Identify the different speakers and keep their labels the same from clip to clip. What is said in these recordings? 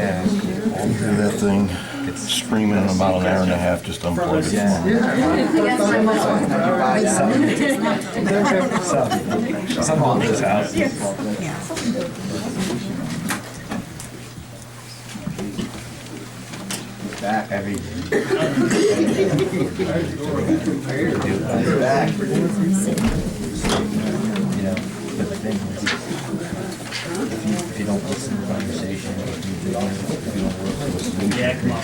Speaker 1: Hear that thing screaming in about an hour and a half, just unplug it.
Speaker 2: Some of this house. Back every back. You know, but the thing is, if you don't listen to the conversation, if you don't work for a solution.
Speaker 3: Yeah, come on.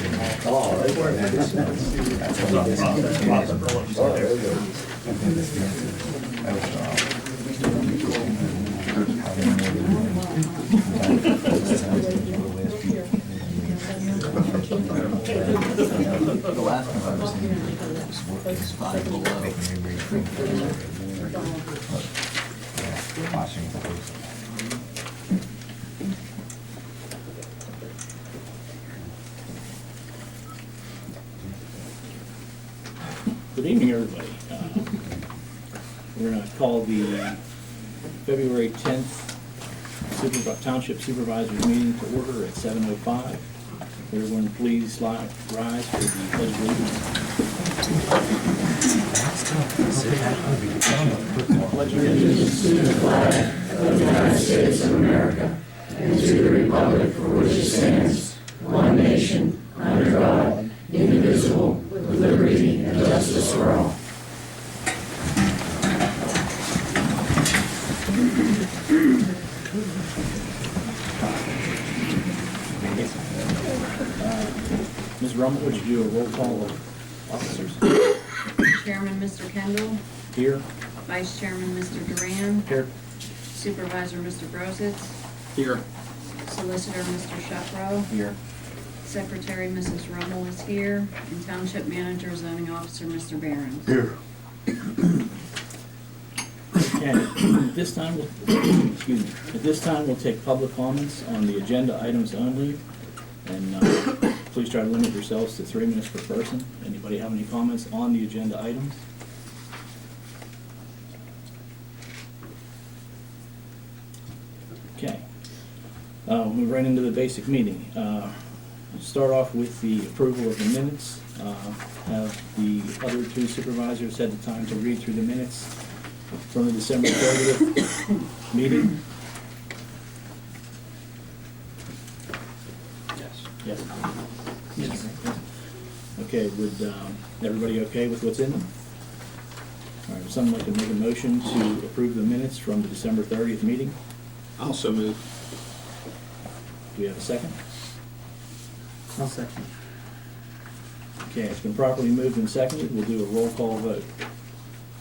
Speaker 2: The last time I was in was 5 below. Watching the
Speaker 3: Good evening, everybody. We're going to call the February 10th Township Supervisors Meeting to order at 7:05. Everyone please rise for the Pledge of Allegiance. Pledge of Allegiance
Speaker 4: To the flag of the United States of America and to the republic for which it stands, one nation, under God, indivisible, with liberty and justice for all.
Speaker 3: Ms. Rummel, would you do a roll call of officers?
Speaker 5: Chairman, Mr. Kendall.
Speaker 3: Here.
Speaker 5: Vice Chairman, Mr. Duran.
Speaker 3: Here.
Speaker 5: Supervisor, Mr. Brositz.
Speaker 3: Here.
Speaker 5: Solicitor, Mr. Shepro.
Speaker 3: Here.
Speaker 5: Secretary, Mrs. Rummel is here. And Township Manager, Zoning Officer, Mr. Barron.
Speaker 1: Here.
Speaker 3: Okay, at this time, excuse me, at this time, we'll take public comments on the agenda items only. And please try to limit yourselves to 3 minutes per person. Anybody have any comments on the agenda items? Okay. We'll move right into the basic meeting. Start off with the approval of the minutes. Have the other two supervisors had the time to read through the minutes from the December 30th meeting? Yes. Yes. Okay, would everybody okay with what's in them? All right, would someone like to make a motion to approve the minutes from the December 30th meeting?
Speaker 6: Also move.
Speaker 3: Do we have a second?
Speaker 6: I'll second.
Speaker 3: Okay, it's been properly moved and seconded. We'll do a roll call vote.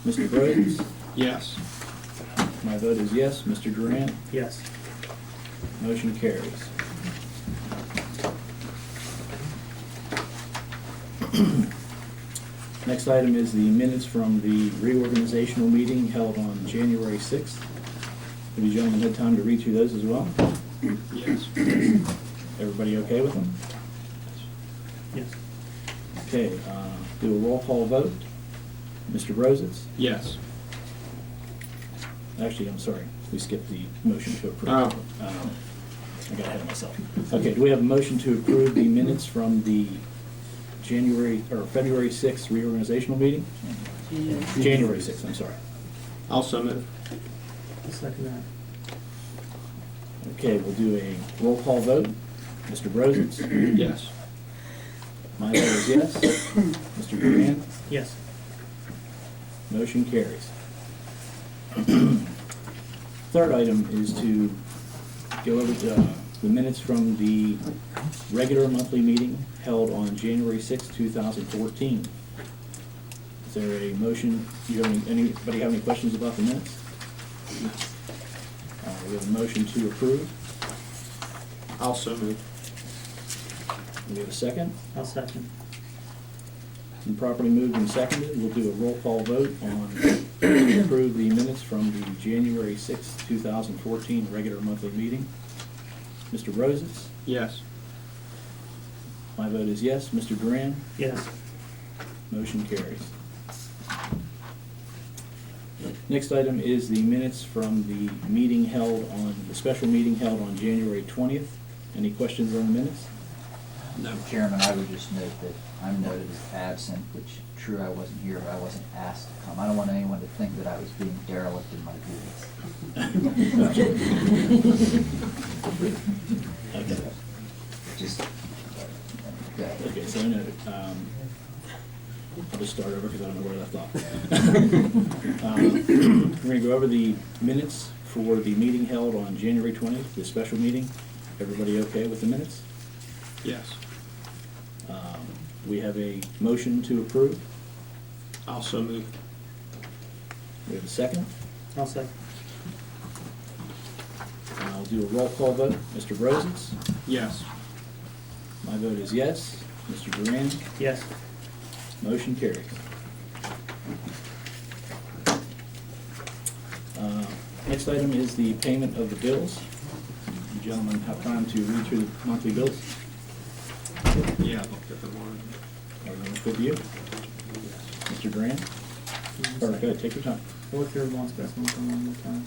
Speaker 3: Mr. Brositz?
Speaker 6: Yes.
Speaker 3: My vote is yes. Mr. Durant?
Speaker 6: Yes.
Speaker 3: Motion carries. Next item is the minutes from the reorganizational meeting held on January 6th. Have you gentlemen had time to read through those as well?
Speaker 6: Yes.
Speaker 3: Everybody okay with them?
Speaker 6: Yes.
Speaker 3: Okay, do a roll call vote. Mr. Brositz?
Speaker 6: Yes.
Speaker 3: Actually, I'm sorry, we skipped the motion to approve.
Speaker 6: Oh.
Speaker 3: I got ahead of myself. Okay, do we have a motion to approve the minutes from the February 6th reorganizational meeting? January 6th, I'm sorry.
Speaker 6: Also move.
Speaker 7: I'll second that.
Speaker 3: Okay, we'll do a roll call vote. Mr. Brositz?
Speaker 6: Yes.
Speaker 3: My vote is yes. Mr. Duran?
Speaker 7: Yes.
Speaker 3: Motion carries. Third item is to go over the minutes from the regular monthly meeting held on January 6, 2014. Is there a motion? Anybody have any questions about the minutes? We have a motion to approve.
Speaker 6: Also move.
Speaker 3: Do we have a second?
Speaker 7: I'll second.
Speaker 3: Been properly moved and seconded. We'll do a roll call vote on to approve the minutes from the January 6, 2014 regular monthly meeting. Mr. Brositz?
Speaker 6: Yes.
Speaker 3: My vote is yes. Mr. Duran?
Speaker 7: Yes.
Speaker 3: Motion carries. Next item is the minutes from the meeting held on, the special meeting held on January 20th. Any questions on the minutes?
Speaker 6: No.
Speaker 2: Chairman, I would just note that I'm noted as absent, which, true, I wasn't here, but I wasn't asked to come. I don't want anyone to think that I was being derelict in my duties.
Speaker 3: Okay.
Speaker 2: Just,
Speaker 3: Okay, so I noted. I'll just start over because I don't know where I left off. We're going to go over the minutes for the meeting held on January 20th, the special meeting. Everybody okay with the minutes?
Speaker 6: Yes.
Speaker 3: We have a motion to approve.
Speaker 6: Also move.
Speaker 3: We have a second.
Speaker 7: I'll second.
Speaker 3: I'll do a roll call vote. Mr. Brosens?
Speaker 6: Yes.
Speaker 3: My vote is yes. Mr. Duran?
Speaker 7: Yes.
Speaker 3: Motion carries. Next item is the payment of the bills. You gentlemen have time to read through the monthly bills?
Speaker 6: Yeah, I looked at them already.
Speaker 3: Everyone's good with you? Mr. Duran? Or, go ahead, take your time.
Speaker 7: I'll look through one specimen one more time.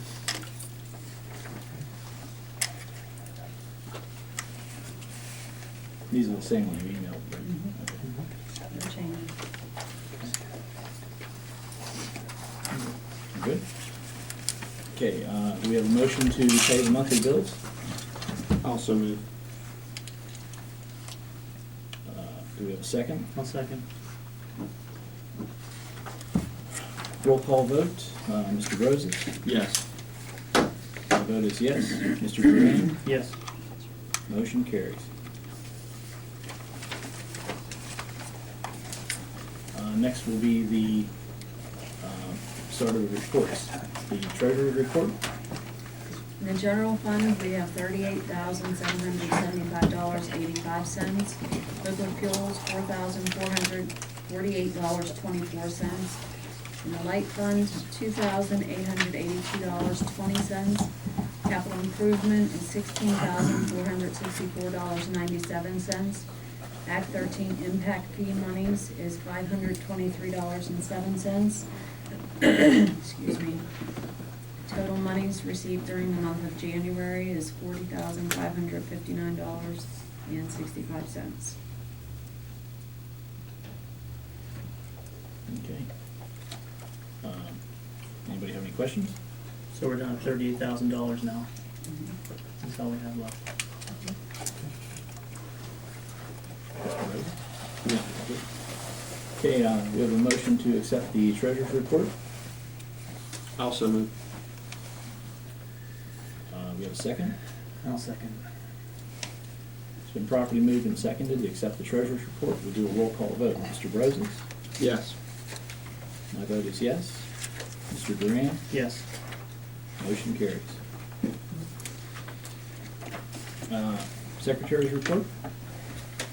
Speaker 3: These are the same one you emailed, right? Okay.
Speaker 5: No change.
Speaker 3: You good? Okay, do we have a motion to pay the monthly bills?
Speaker 6: Also move.
Speaker 3: Do we have a second?
Speaker 7: I'll second.
Speaker 3: Roll call vote. Mr. Roses?
Speaker 6: Yes.
Speaker 3: My vote is yes. Mr. Duran?
Speaker 7: Yes.
Speaker 3: Motion carries. Next will be the start of the reports. The treasury report.
Speaker 5: In the general fund, we have $38,775.85. Liquid fuels, $4,448.24. In the light fund, $2,882.20. Capital improvement is $16,464.97. Act 13 impact fee monies is $523.07. Excuse me. Total monies received during the month of January is $40,559.65.
Speaker 3: Okay. Anybody have any questions?
Speaker 7: So we're down to $38,000 now. That's all we have left.
Speaker 3: Okay, we have a motion to accept the treasurer's report.
Speaker 6: Also move.
Speaker 3: We have a second.
Speaker 7: I'll second.
Speaker 3: It's been properly moved and seconded to accept the treasurer's report. We'll do a roll call vote. Mr. Brosens?
Speaker 6: Yes.
Speaker 3: My vote is yes. Mr. Duran?
Speaker 7: Yes.
Speaker 3: Motion carries. Secretary's report?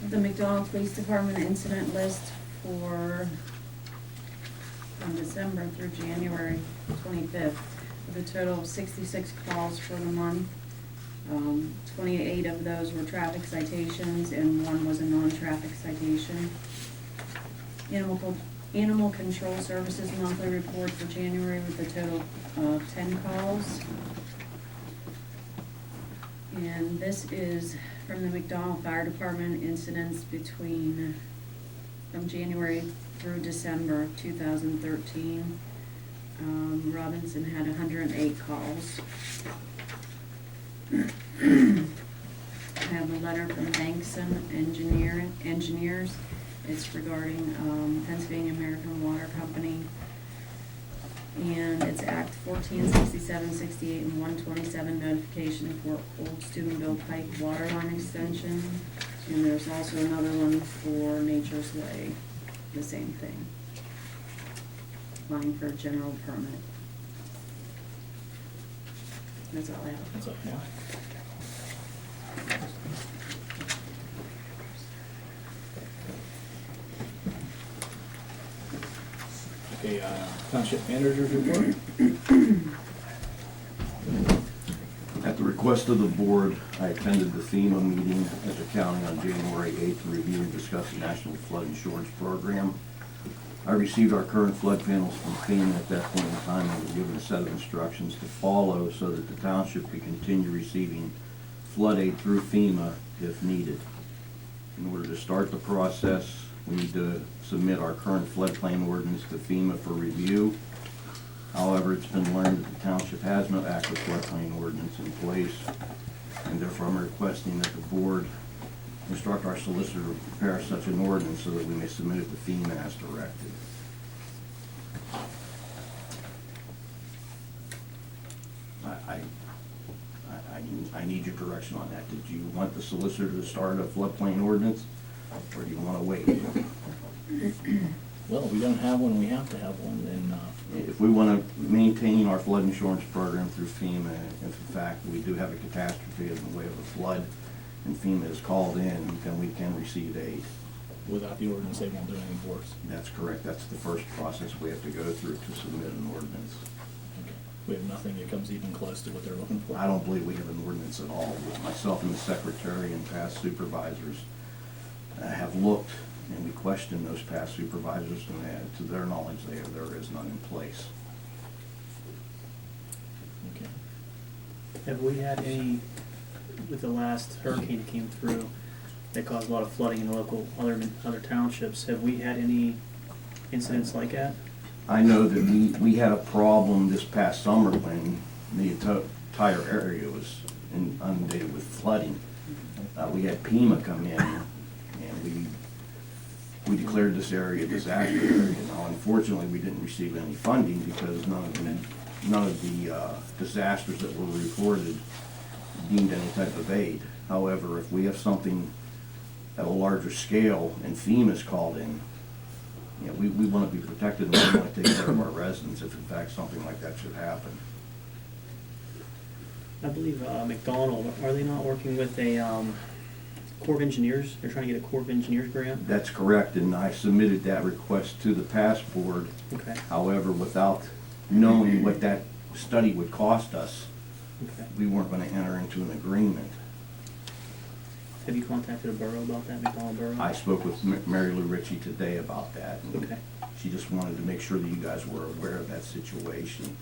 Speaker 5: The McDonald Police Department incident list from December through January 25th, with a total of 66 calls for the month. 28 of those were traffic citations and one was a non-traffic citation. Animal Control Services monthly report for January with a total of 10 calls. And this is from the McDonald Fire Department incidents from January through December of 2013. Robinson had 108 calls. I have a letter from Bankson Engineers. It's regarding Pennsylvania American Water Company. And it's Act 1467, 68, and 127 notification for Old Steubenville Pike water line extension. And there's also another one for Nature's Way, the same thing. Applying for a general permit. That's all I have.
Speaker 3: That's all I have. Okay, Township Manager's report.
Speaker 1: At the request of the board, I attended the FEMA meeting at the county on January 8th to review and discuss the National Flood Insurance Program. I received our current flood panels from FEMA at that point in time and was given a set of instructions to follow so that the township could continue receiving flood aid through FEMA if needed. In order to start the process, we need to submit our current floodplain ordinance to FEMA for review. However, it's been learned that the township has no active floodplain ordinance in place, and therefore I'm requesting that the board instruct our solicitor to prepare such an ordinance so that we may submit it to FEMA as directed. I need your direction on that. Did you want the solicitor to start a floodplain ordinance, or do you want to wait?
Speaker 3: Well, if we don't have one, we have to have one, then,
Speaker 1: If we want to maintain our flood insurance program through FEMA, if in fact we do have a catastrophe in the way of a flood, and FEMA is called in, then we can receive aid.
Speaker 3: without the ordinance, they won't do anything for us.
Speaker 1: That's correct. That's the first process we have to go through to submit an ordinance.
Speaker 3: Okay. We have nothing that comes even close to what they're looking for.
Speaker 1: I don't believe we have an ordinance at all. Myself and the secretary and past supervisors have looked, and we questioned those past supervisors, and to their knowledge, there is none in place.
Speaker 3: Okay.
Speaker 7: Have we had any, with the last hurricane that came through, that caused a lot of flooding in the local, other townships, have we had any incidents like that?
Speaker 1: I know that we had a problem this past summer when the entire area was inundated with flooding. We had PEMA come in, and we declared this area a disaster area. Now, unfortunately, we didn't receive any funding because none of the disasters that were reported deemed any type of aid. However, if we have something at a larger scale and FEMA's called in, you know, we want to be protected, and we want to take care of our residents if in fact something like that should happen.
Speaker 7: I believe McDonald, are they not working with a Corps of Engineers? They're trying to get a Corps of Engineers grant?
Speaker 1: That's correct, and I submitted that request to the past board.
Speaker 7: Okay,
Speaker 1: However, without knowing what that study would cost us,
Speaker 7: okay.
Speaker 1: we weren't going to enter into an agreement.
Speaker 7: Have you contacted a borough about that, McDonald Borough?
Speaker 1: I spoke with Mary Lou Ritchie today about that. And
Speaker 7: Okay.
Speaker 1: she just wanted to make sure that you guys were aware of that situation,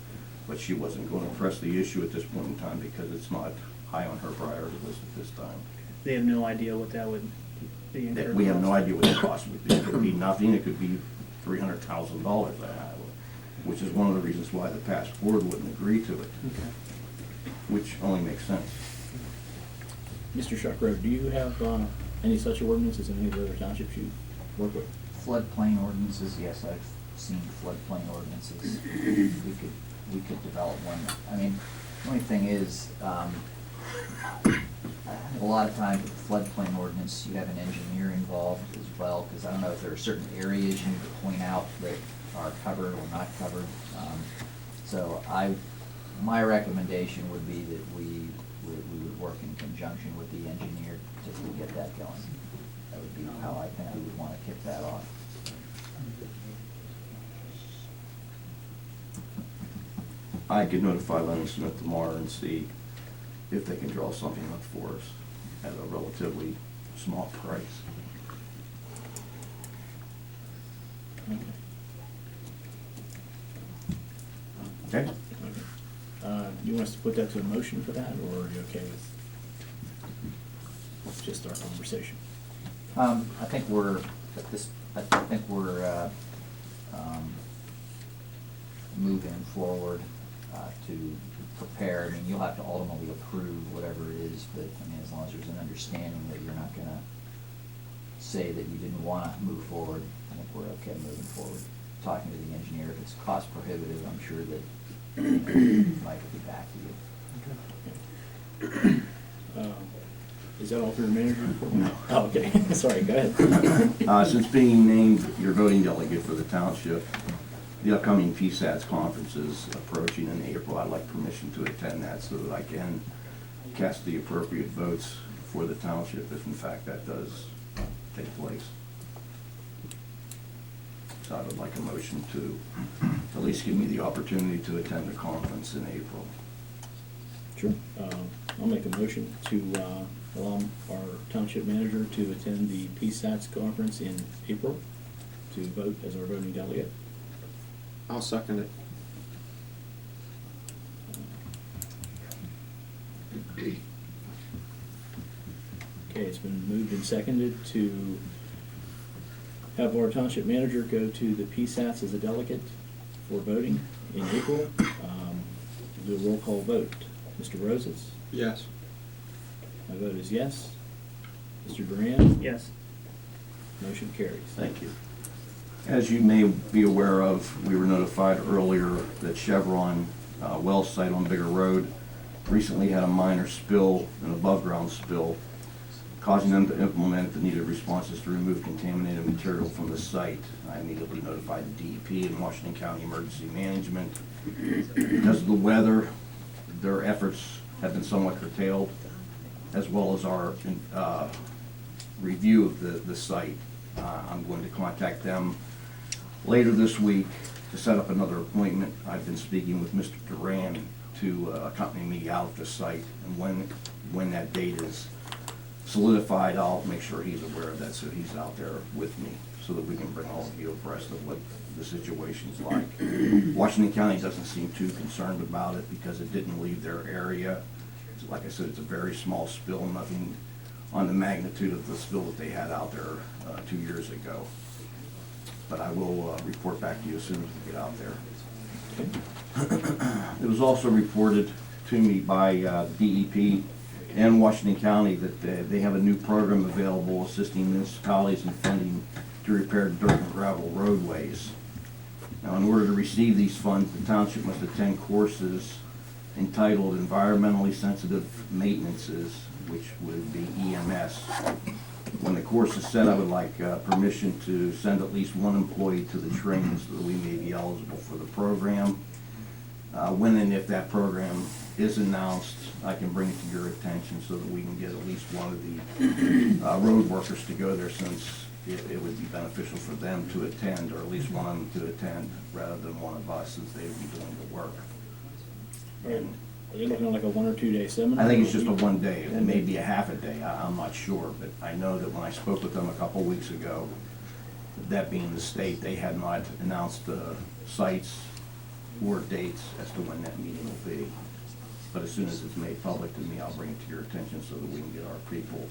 Speaker 1: but she wasn't going to press the issue at this point in time because it's not high on her priority list at this time.
Speaker 7: They have no idea what that would be incurred.
Speaker 1: We have no
Speaker 7: cost?
Speaker 1: idea what the cost would be. It could be nothing, it could be $300,000, which is one of the reasons why the past board wouldn't agree to it,
Speaker 7: Okay.
Speaker 1: which only makes sense.
Speaker 3: Mr. Shuckrow, do you have any such ordinances in any of the other townships you work with?
Speaker 2: Floodplain ordinances, yes, I've seen floodplain ordinances. We could develop one. I mean, the only thing is, a lot of times with the floodplain ordinance, you have an engineer involved as well, because I don't know if there are certain areas you need to point out that are covered or not covered. So my recommendation would be that we would work in conjunction with the engineer to get that going. That would be how I think we would want to kick that off.
Speaker 1: I could notify Lennon Smith tomorrow and see if they can draw something up for us at a relatively small price.
Speaker 3: Okay.
Speaker 1: Okay?
Speaker 3: You want us to put that to a motion for that, or are you okay with just our conversation?
Speaker 2: I think we're moving forward to prepare. I mean, you'll have to ultimately approve whatever it is, but I mean, as long as there's an understanding that you're not gonna say that you didn't wanna move forward, I think we're okay moving forward. Talking to the engineer, if it's cost prohibitive, I'm sure that Mike will be back to you.
Speaker 3: Is that all for your manager report?
Speaker 1: No.
Speaker 3: Oh, okay, sorry, go ahead.
Speaker 1: Since being named your voting delegate for the township, the upcoming PSATS conference is approaching in April. I'd like permission to attend that so that I can cast the appropriate votes for the township if in fact that does take place. So I would like a motion to at least give me the opportunity to attend the conference in April.
Speaker 3: Sure. I'll make a motion to allow our township manager to attend the PSATS conference in April to vote as our voting delegate.
Speaker 6: I'll second it.
Speaker 3: Okay, it's been moved and seconded to have our township manager go to the PSATs as a delegate for voting in April. Do a roll call vote. Mr. Roses?
Speaker 6: Yes.
Speaker 3: My vote is yes. Mr. Duran?
Speaker 7: Yes.
Speaker 3: Motion carries.
Speaker 1: Thank you. As you may be aware of, we were notified earlier that Chevron well site on Bigger Road recently had a minor spill, an above-ground spill, causing them to implement the needed responses to remove contaminated material from the site. I immediately notified the DEP and Washington County Emergency Management. Because of the weather, their efforts have been somewhat curtailed, as well as our review of the site. I'm going to contact them later this week to set up another appointment. I've been speaking with Mr. Duran to accompany me out of the site, and when that date is solidified, I'll make sure he's aware of that, so he's out there with me, so that we can bring all of you abreast of what the situation's like. Washington County doesn't seem too concerned about it because it didn't leave their area. Like I said, it's a very small spill, nothing on the magnitude of the spill that they had out there 2 years ago. But I will report back to you as soon as we get out there.
Speaker 3: Okay.
Speaker 1: It was also reported to me by DEP and Washington County that they have a new program available assisting municipalities in funding to repair dirt and gravel roadways. Now, in order to receive these funds, the township must attend courses entitled Environmentally Sensitive Maintenances, which would be EMS. When the course is set, I would like permission to send at least one employee to the training so that we may be eligible for the program. When and if that program is announced, I can bring it to your attention so that we can get at least one of the road workers to go there, since it would be beneficial for them to attend, or at least one of them to attend, rather than one of us, since they would be doing the work. And
Speaker 3: Are they looking at like a 1 or 2 day seminar?
Speaker 1: I think it's just a one day, it may be a half a day, I'm not sure, but I know that when I spoke with them a couple weeks ago, that being the state, they had not announced the sites or dates as to when that meeting will be. But as soon as it's made public to me, I'll bring it to your attention so that we can get our people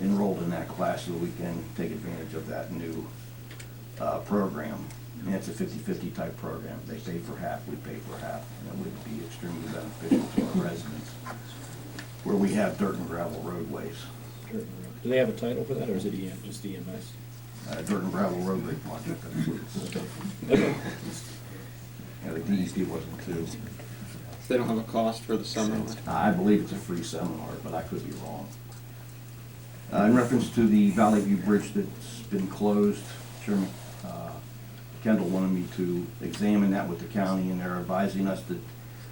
Speaker 1: enrolled in that class so we can take advantage of that new program. And it's a 50-50 type program. They pay for half, we pay for half, and it would be extremely beneficial to our residents where we have dirt and gravel roadways.
Speaker 3: Sure. Do they have a title for that, or is it just EMS?
Speaker 1: Dirt and gravel roadway project, I believe it's.
Speaker 3: Okay.
Speaker 1: Yeah, the DEP wasn't too.
Speaker 6: They don't have a cost for the seminar.
Speaker 1: I believe it's a free seminar, but I could be wrong. In reference to the Valley View Bridge that's been closed, Chairman Kendall wanted me to examine that with the county, and they're advising us that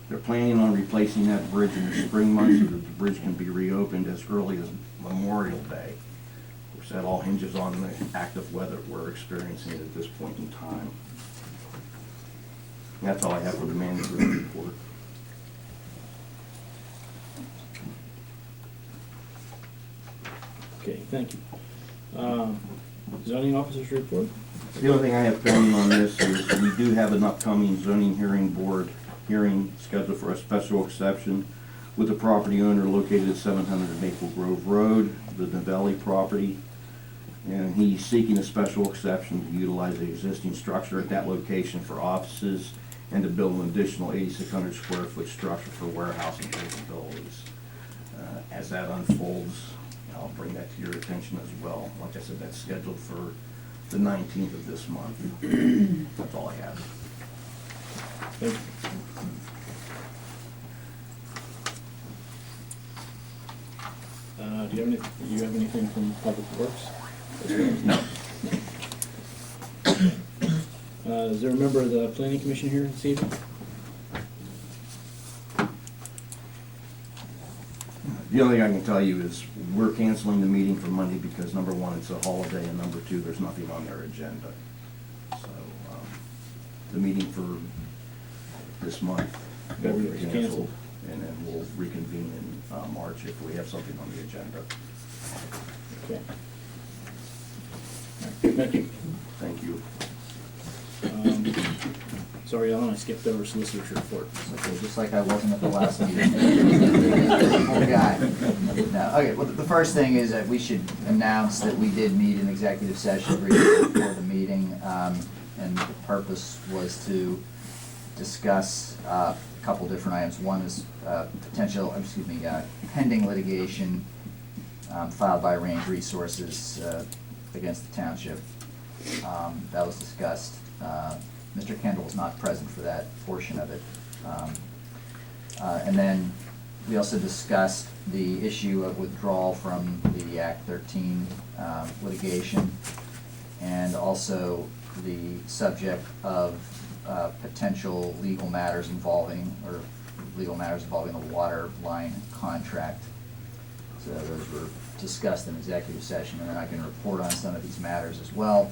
Speaker 1: they're planning on replacing that bridge in the spring months so that the bridge can be reopened as early as Memorial Day. Of course, that all hinges on the active weather we're experiencing at this point in time. And that's all I have for the manager's report.
Speaker 3: Okay, thank you. Zoning officers report?
Speaker 1: The only thing I have pending on this is we do have an upcoming zoning hearing board hearing scheduled for a special exception with the property owner located at 700 Maple Grove Road, the Novelli property. And he's seeking a special exception to utilize the existing structure at that location for offices and to build an additional 8,600 square foot structure for warehousing capabilities. As that unfolds, I'll bring that to your attention as well. Like I said, that's scheduled for the 19th of this month. That's all I have.
Speaker 3: Thank you. Do you have anything from Public Works?
Speaker 1: No.
Speaker 3: Is there a member of the Planning Commission here this evening?
Speaker 1: The only thing I can tell you is we're canceling the meeting for Monday because number one, it's a holiday, and number two, there's nothing on their agenda. So, the meeting for this month will be
Speaker 3: February's
Speaker 1: canceled,
Speaker 3: canceled.
Speaker 1: and then we'll reconvene in March if we have something on the agenda.
Speaker 3: Okay. Thank you.
Speaker 1: Thank you.
Speaker 3: Sorry, Ellen, I skipped over solicitor's report.
Speaker 2: Okay, just like I wasn't at the last meeting. Poor guy. No, okay, well, the first thing is that we should announce that we did meet in executive session briefly before the meeting, and the purpose was to discuss a couple different items. One is pending litigation filed by Range Resources against the township. That was discussed. Mr. Kendall was not present for that portion of it. And then we also discussed the issue of withdrawal from the Act 13 litigation, and also the subject of potential legal matters involving the water line contract. So those were discussed in executive session, and then I can report on some of these matters as well.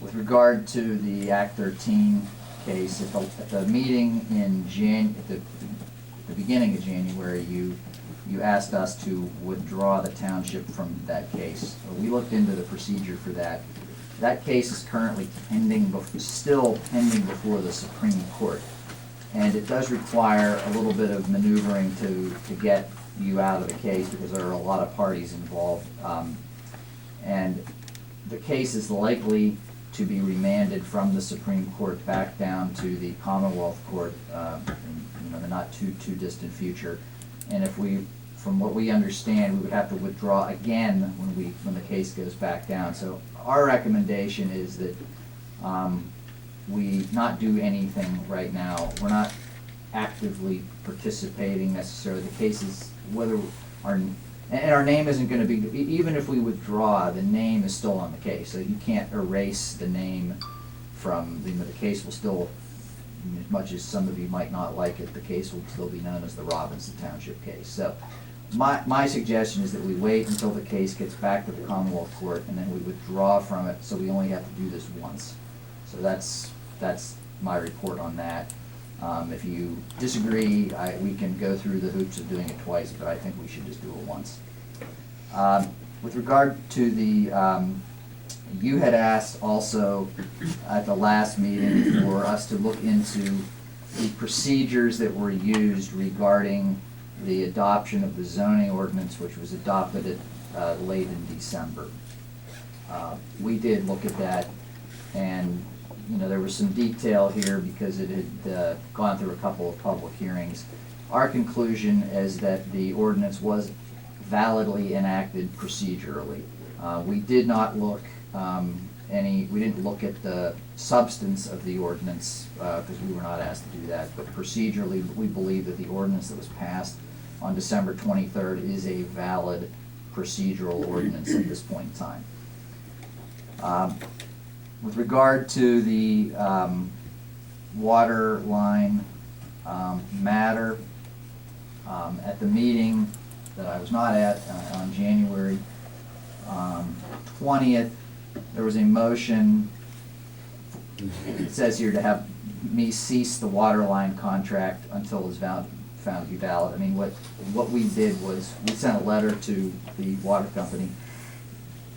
Speaker 2: With regard to the Act 13 case, at the meeting in at the beginning of January, you asked us to withdraw the township from that case. We looked into the procedure for that. That case is currently still pending before the Supreme Court. And it does require a little bit of maneuvering to get you out of the case, because there are a lot of parties involved. And the case is likely to be remanded from the Supreme Court back down to the Commonwealth Court in the not too distant future. And from what we understand, we would have to withdraw again when the case goes back down. So our recommendation is that we not do anything right now. We're not actively participating necessarily. The case is our name isn't going to be, even if we withdraw, the name is still on the case. So you can't erase the name from the case will still, as much as some of you might not like it, the case will still be known as the Robinson Township case. So my suggestion is that we wait until the case gets back to the Commonwealth Court, and then we withdraw from it, so we only have to do this once. So that's my report on that. If you disagree, we can go through the hoops of doing it twice, but I think we should just do it once. With regard to you had asked also at the last meeting for us to look into the procedures that were used regarding the adoption of the zoning ordinance, which was adopted late in December. We did look at that, and there was some detail here because it had gone through a couple of public hearings. Our conclusion is that the ordinance was validly enacted procedurally. We did not look we didn't look at the substance of the ordinance because we were not asked to do that, but procedurally we believe that the ordinance that was passed on December 23rd is a valid procedural ordinance at this point in time. With regard to the water line matter, at the meeting that I was not at on January 20th, there was a motion, it says here, to have me cease the water line contract until it's found to be valid. I mean, what we did was we sent a letter to the water company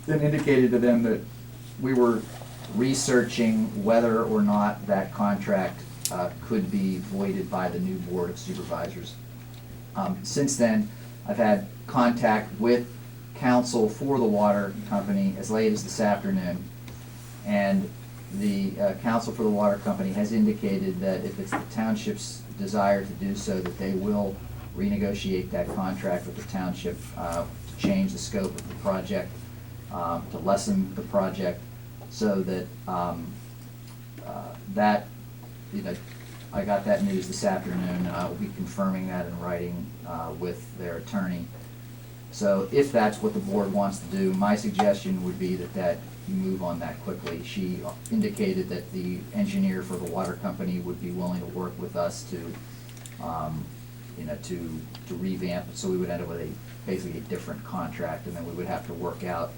Speaker 2: that indicated to them that we were researching whether or not that contract could be voided by the new Board of Supervisors. Since then, I've had contact with counsel for the water company as late as this afternoon, and the counsel for the water company has indicated that if it's the township's desire to do so, that they will renegotiate that contract with the township to change the scope of the project, to lessen the project, so that I got that news this afternoon, and I will be confirming that in writing with their attorney. So if that's what the board wants to do, my suggestion would be that you move on that quickly. She indicated that the engineer for the water company would be willing to work with us to revamp it, so we would end up with basically a different contract, and then we would have to work out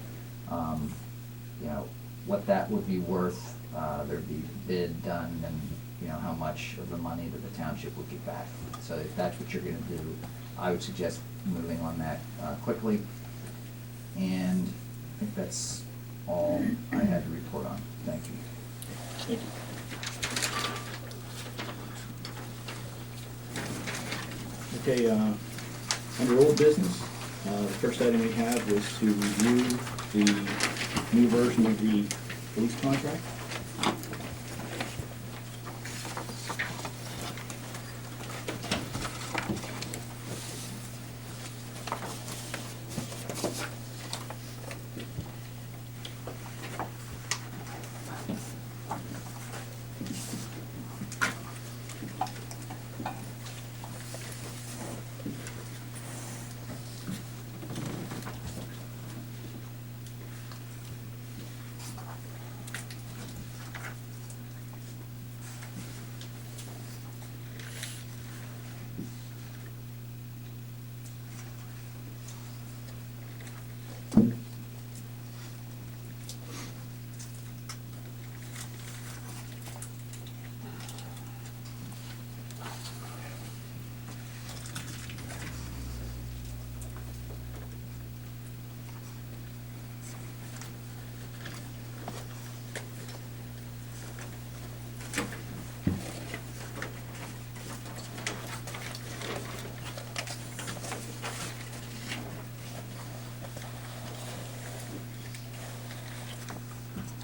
Speaker 2: what that would be worth. There'd be bid done, and how much of the money that the township would get back. So if that's what you're going to do, I would suggest moving on that quickly. And I think that's all I had to report on. Thank you.
Speaker 3: Thank you. Okay, under old business, the first item we have was to review the new version of the police contract.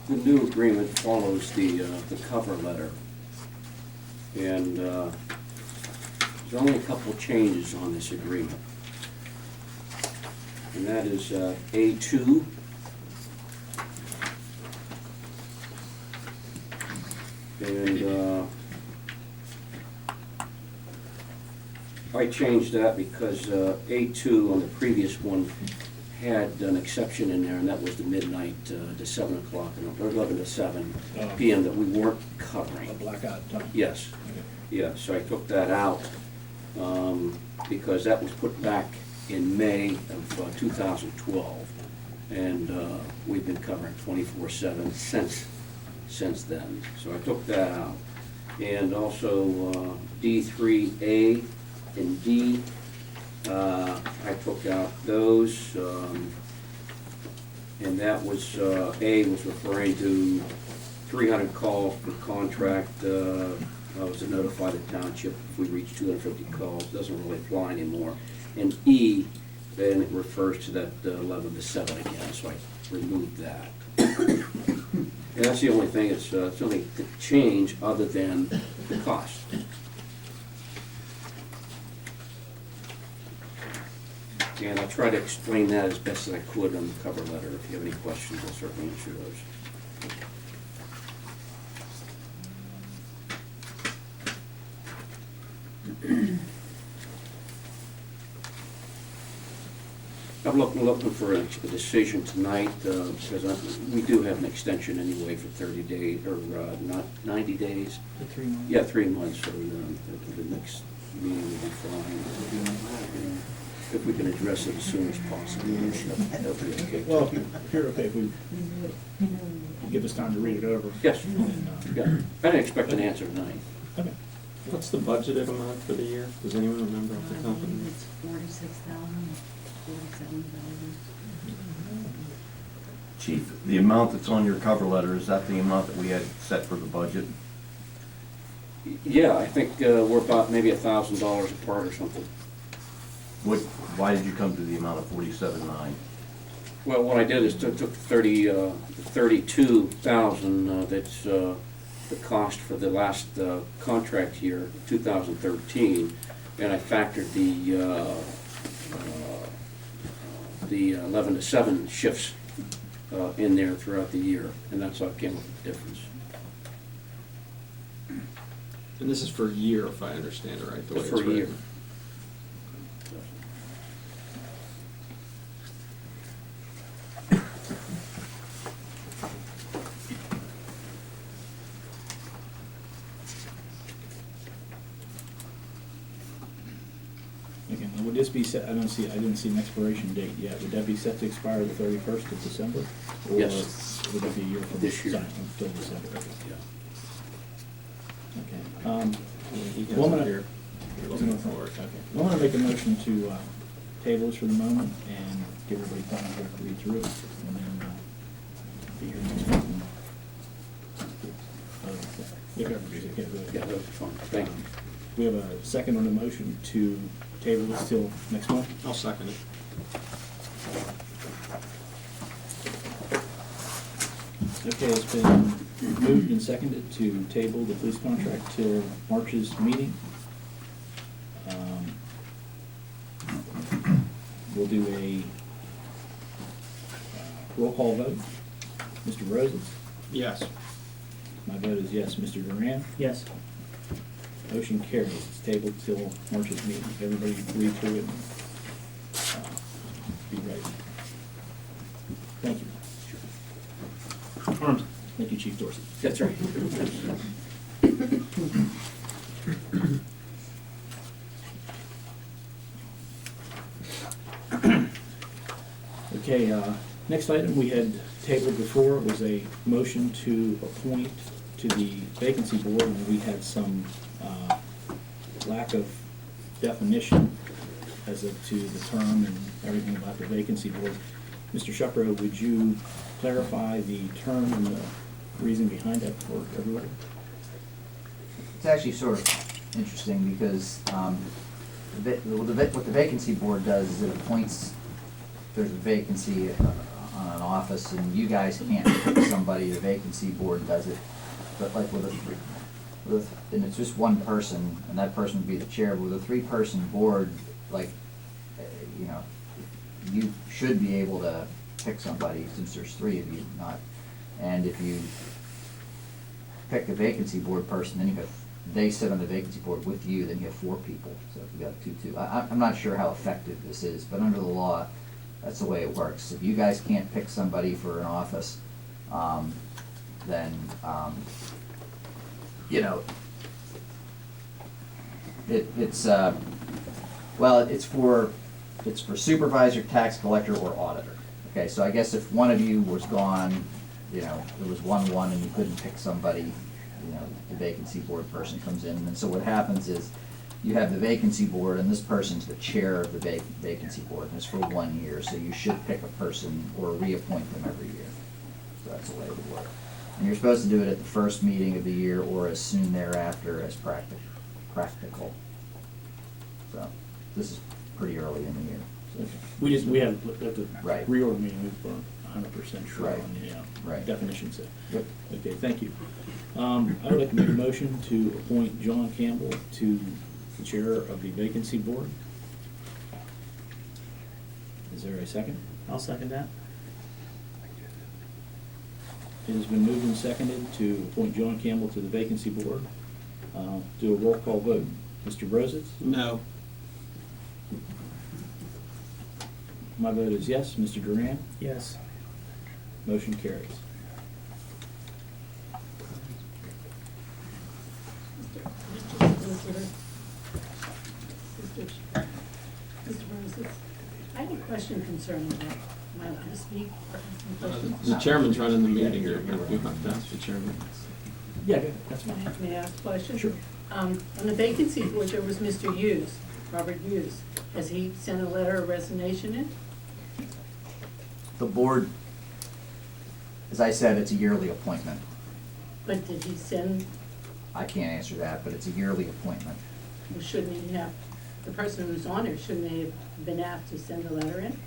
Speaker 8: The new agreement follows the cover letter. And there's only a couple changes on this agreement. And that is A2. And I changed that because A2 on the previous one had an exception in there, and that was the midnight to 7 o'clock, or 11 to 7 p.m. that we weren't covering.
Speaker 3: A blackout time.
Speaker 8: Yes, yeah, so I took that out because that was put back in May of 2012, and we've been covering 24/7 since then. So I took that out, and also D3A and D. I took out those, and that was, A was referring to 300 calls per contract. I was to notify the township if we reach 250 calls, doesn't really apply anymore. And E, then it refers to that 11 to 7 again, so I removed that. And that's the only thing, it's the only change other than the cost. And I'll try to explain that as best as I could on the cover letter. If you have any questions, I'll certainly answer those. I'm looking for a decision tonight, because we do have an extension anyway for 30 days, or not 90 days.
Speaker 7: The 3 months.
Speaker 8: Yeah, 3 months, so the next meeting will be fine. If we can address it as soon as possible. Okay.
Speaker 3: Well, if you're okay, if we give us time to read it over.
Speaker 8: Yes,
Speaker 3: And,
Speaker 8: yeah. I didn't expect an answer tonight.
Speaker 3: Okay.
Speaker 6: What's the budgeted amount for the year? Does anyone remember off the top of their head?
Speaker 5: It's 46,000, 47,000.
Speaker 1: Chief, the amount that's on your cover letter, is that the amount that we had set for the budget?
Speaker 8: Yeah, I think we're about maybe $1,000 apart or something.
Speaker 1: Why did you come to the amount of 47.9?
Speaker 8: Well, what I did is took 32,000, that's the cost for the last contract year, 2013, and I factored the 11 to 7 shifts in there throughout the year, and that's how it came up with the difference.
Speaker 6: And this is for a year, if I understand it right, the way
Speaker 8: It's
Speaker 6: it's
Speaker 8: for a year.
Speaker 6: written.
Speaker 3: Okay, now would this be set, I didn't see an expiration date yet. Would that be set to expire the 31st of December?
Speaker 8: Yes.
Speaker 3: Or would that be a year from
Speaker 8: This year.
Speaker 3: sign- until December? Okay.
Speaker 8: Yeah.
Speaker 3: Okay.
Speaker 6: He has
Speaker 3: Well, I'm
Speaker 6: it
Speaker 3: gonna-
Speaker 6: here. You're looking for it.
Speaker 3: Okay. Well, I'm gonna make a motion to table this for the moment and give everybody time to read through it, and then be here next week. If everybody's okay with it.
Speaker 8: Yeah, that was fun, thank you.
Speaker 3: We have a second on the motion to table this till next month.
Speaker 6: I'll second it.
Speaker 3: Okay, it's been moved and seconded to table the police contract till March's meeting. We'll do a roll call vote. Mr. Roses?
Speaker 6: Yes.
Speaker 3: My vote is yes. Mr. Duran?
Speaker 7: Yes.
Speaker 3: Motion carries. It's tabled till March's meeting. Everybody read through it and be ready. Thank you. Thank you, Chief Dorsey. That's right. Okay, next item we had tabled before was a motion to appoint to the vacancy board, and we had some lack of definition as to the term and everything about the vacancy board. Mr. Shuckrow, would you clarify the term and the reason behind that for everybody?
Speaker 2: It's actually sort of interesting because what the vacancy board does is it appoints, there's a vacancy on an office and you guys can't pick somebody, the vacancy board does it. But like and it's just one person and that person would be the chair, but with a three-person board, like, you know, you should be able to pick somebody since there's three of you, not, and if you pick a vacancy board person, then you have, they sit on the vacancy board with you, then you have four people, so if you got two. I'm not sure how effective this is, but under the law, that's the way it works. If you guys can't pick somebody for an office, then, you know, it's for supervisor, tax collector, or auditor. Okay, so I guess if one of you was gone, you know, it was 1-1 and you couldn't pick somebody, you know, the vacancy board person comes in, and so what happens is you have the vacancy board and this person's the chair of the vacancy board, and it's for 1 year, so you should pick a person or reappoint them every year. So that's the way it would work. And you're supposed to do it at the first meeting of the year or as soon thereafter as practical. So this is pretty early in the year.
Speaker 3: We haven't, at the
Speaker 2: Right.
Speaker 3: reorg meeting, we weren't 100% sure
Speaker 2: Right.
Speaker 3: on the
Speaker 2: Right.
Speaker 3: definitions there.
Speaker 2: Yep.
Speaker 3: Okay, thank you. I would like to make a motion to appoint John Campbell to the chair of the vacancy board. Is there a second?
Speaker 7: I'll second that.
Speaker 3: It has been moved and seconded to appoint John Campbell to the vacancy board. Do a roll call vote. Mr. Brozitz?
Speaker 6: No.
Speaker 3: My vote is yes. Mr. Duran?
Speaker 7: Yes.
Speaker 3: Motion carries.
Speaker 4: Mr. Moses, I have a question concerning that. Am I allowed to speak or ask some questions?
Speaker 6: The chairman's running the meeting. You have to ask the chairman.
Speaker 3: Yeah, good. That's fine.
Speaker 4: May I ask a question?
Speaker 3: Sure.
Speaker 4: On the vacancy board, there was Mr. Hughes, Robert Hughes. Has he sent a letter of resignation in?
Speaker 2: The board, as I said, it's a yearly appointment.
Speaker 4: But did he send,
Speaker 2: I can't answer that, but it's a yearly appointment.
Speaker 4: or shouldn't he have, the person who's on it, shouldn't they have been asked to send a letter in?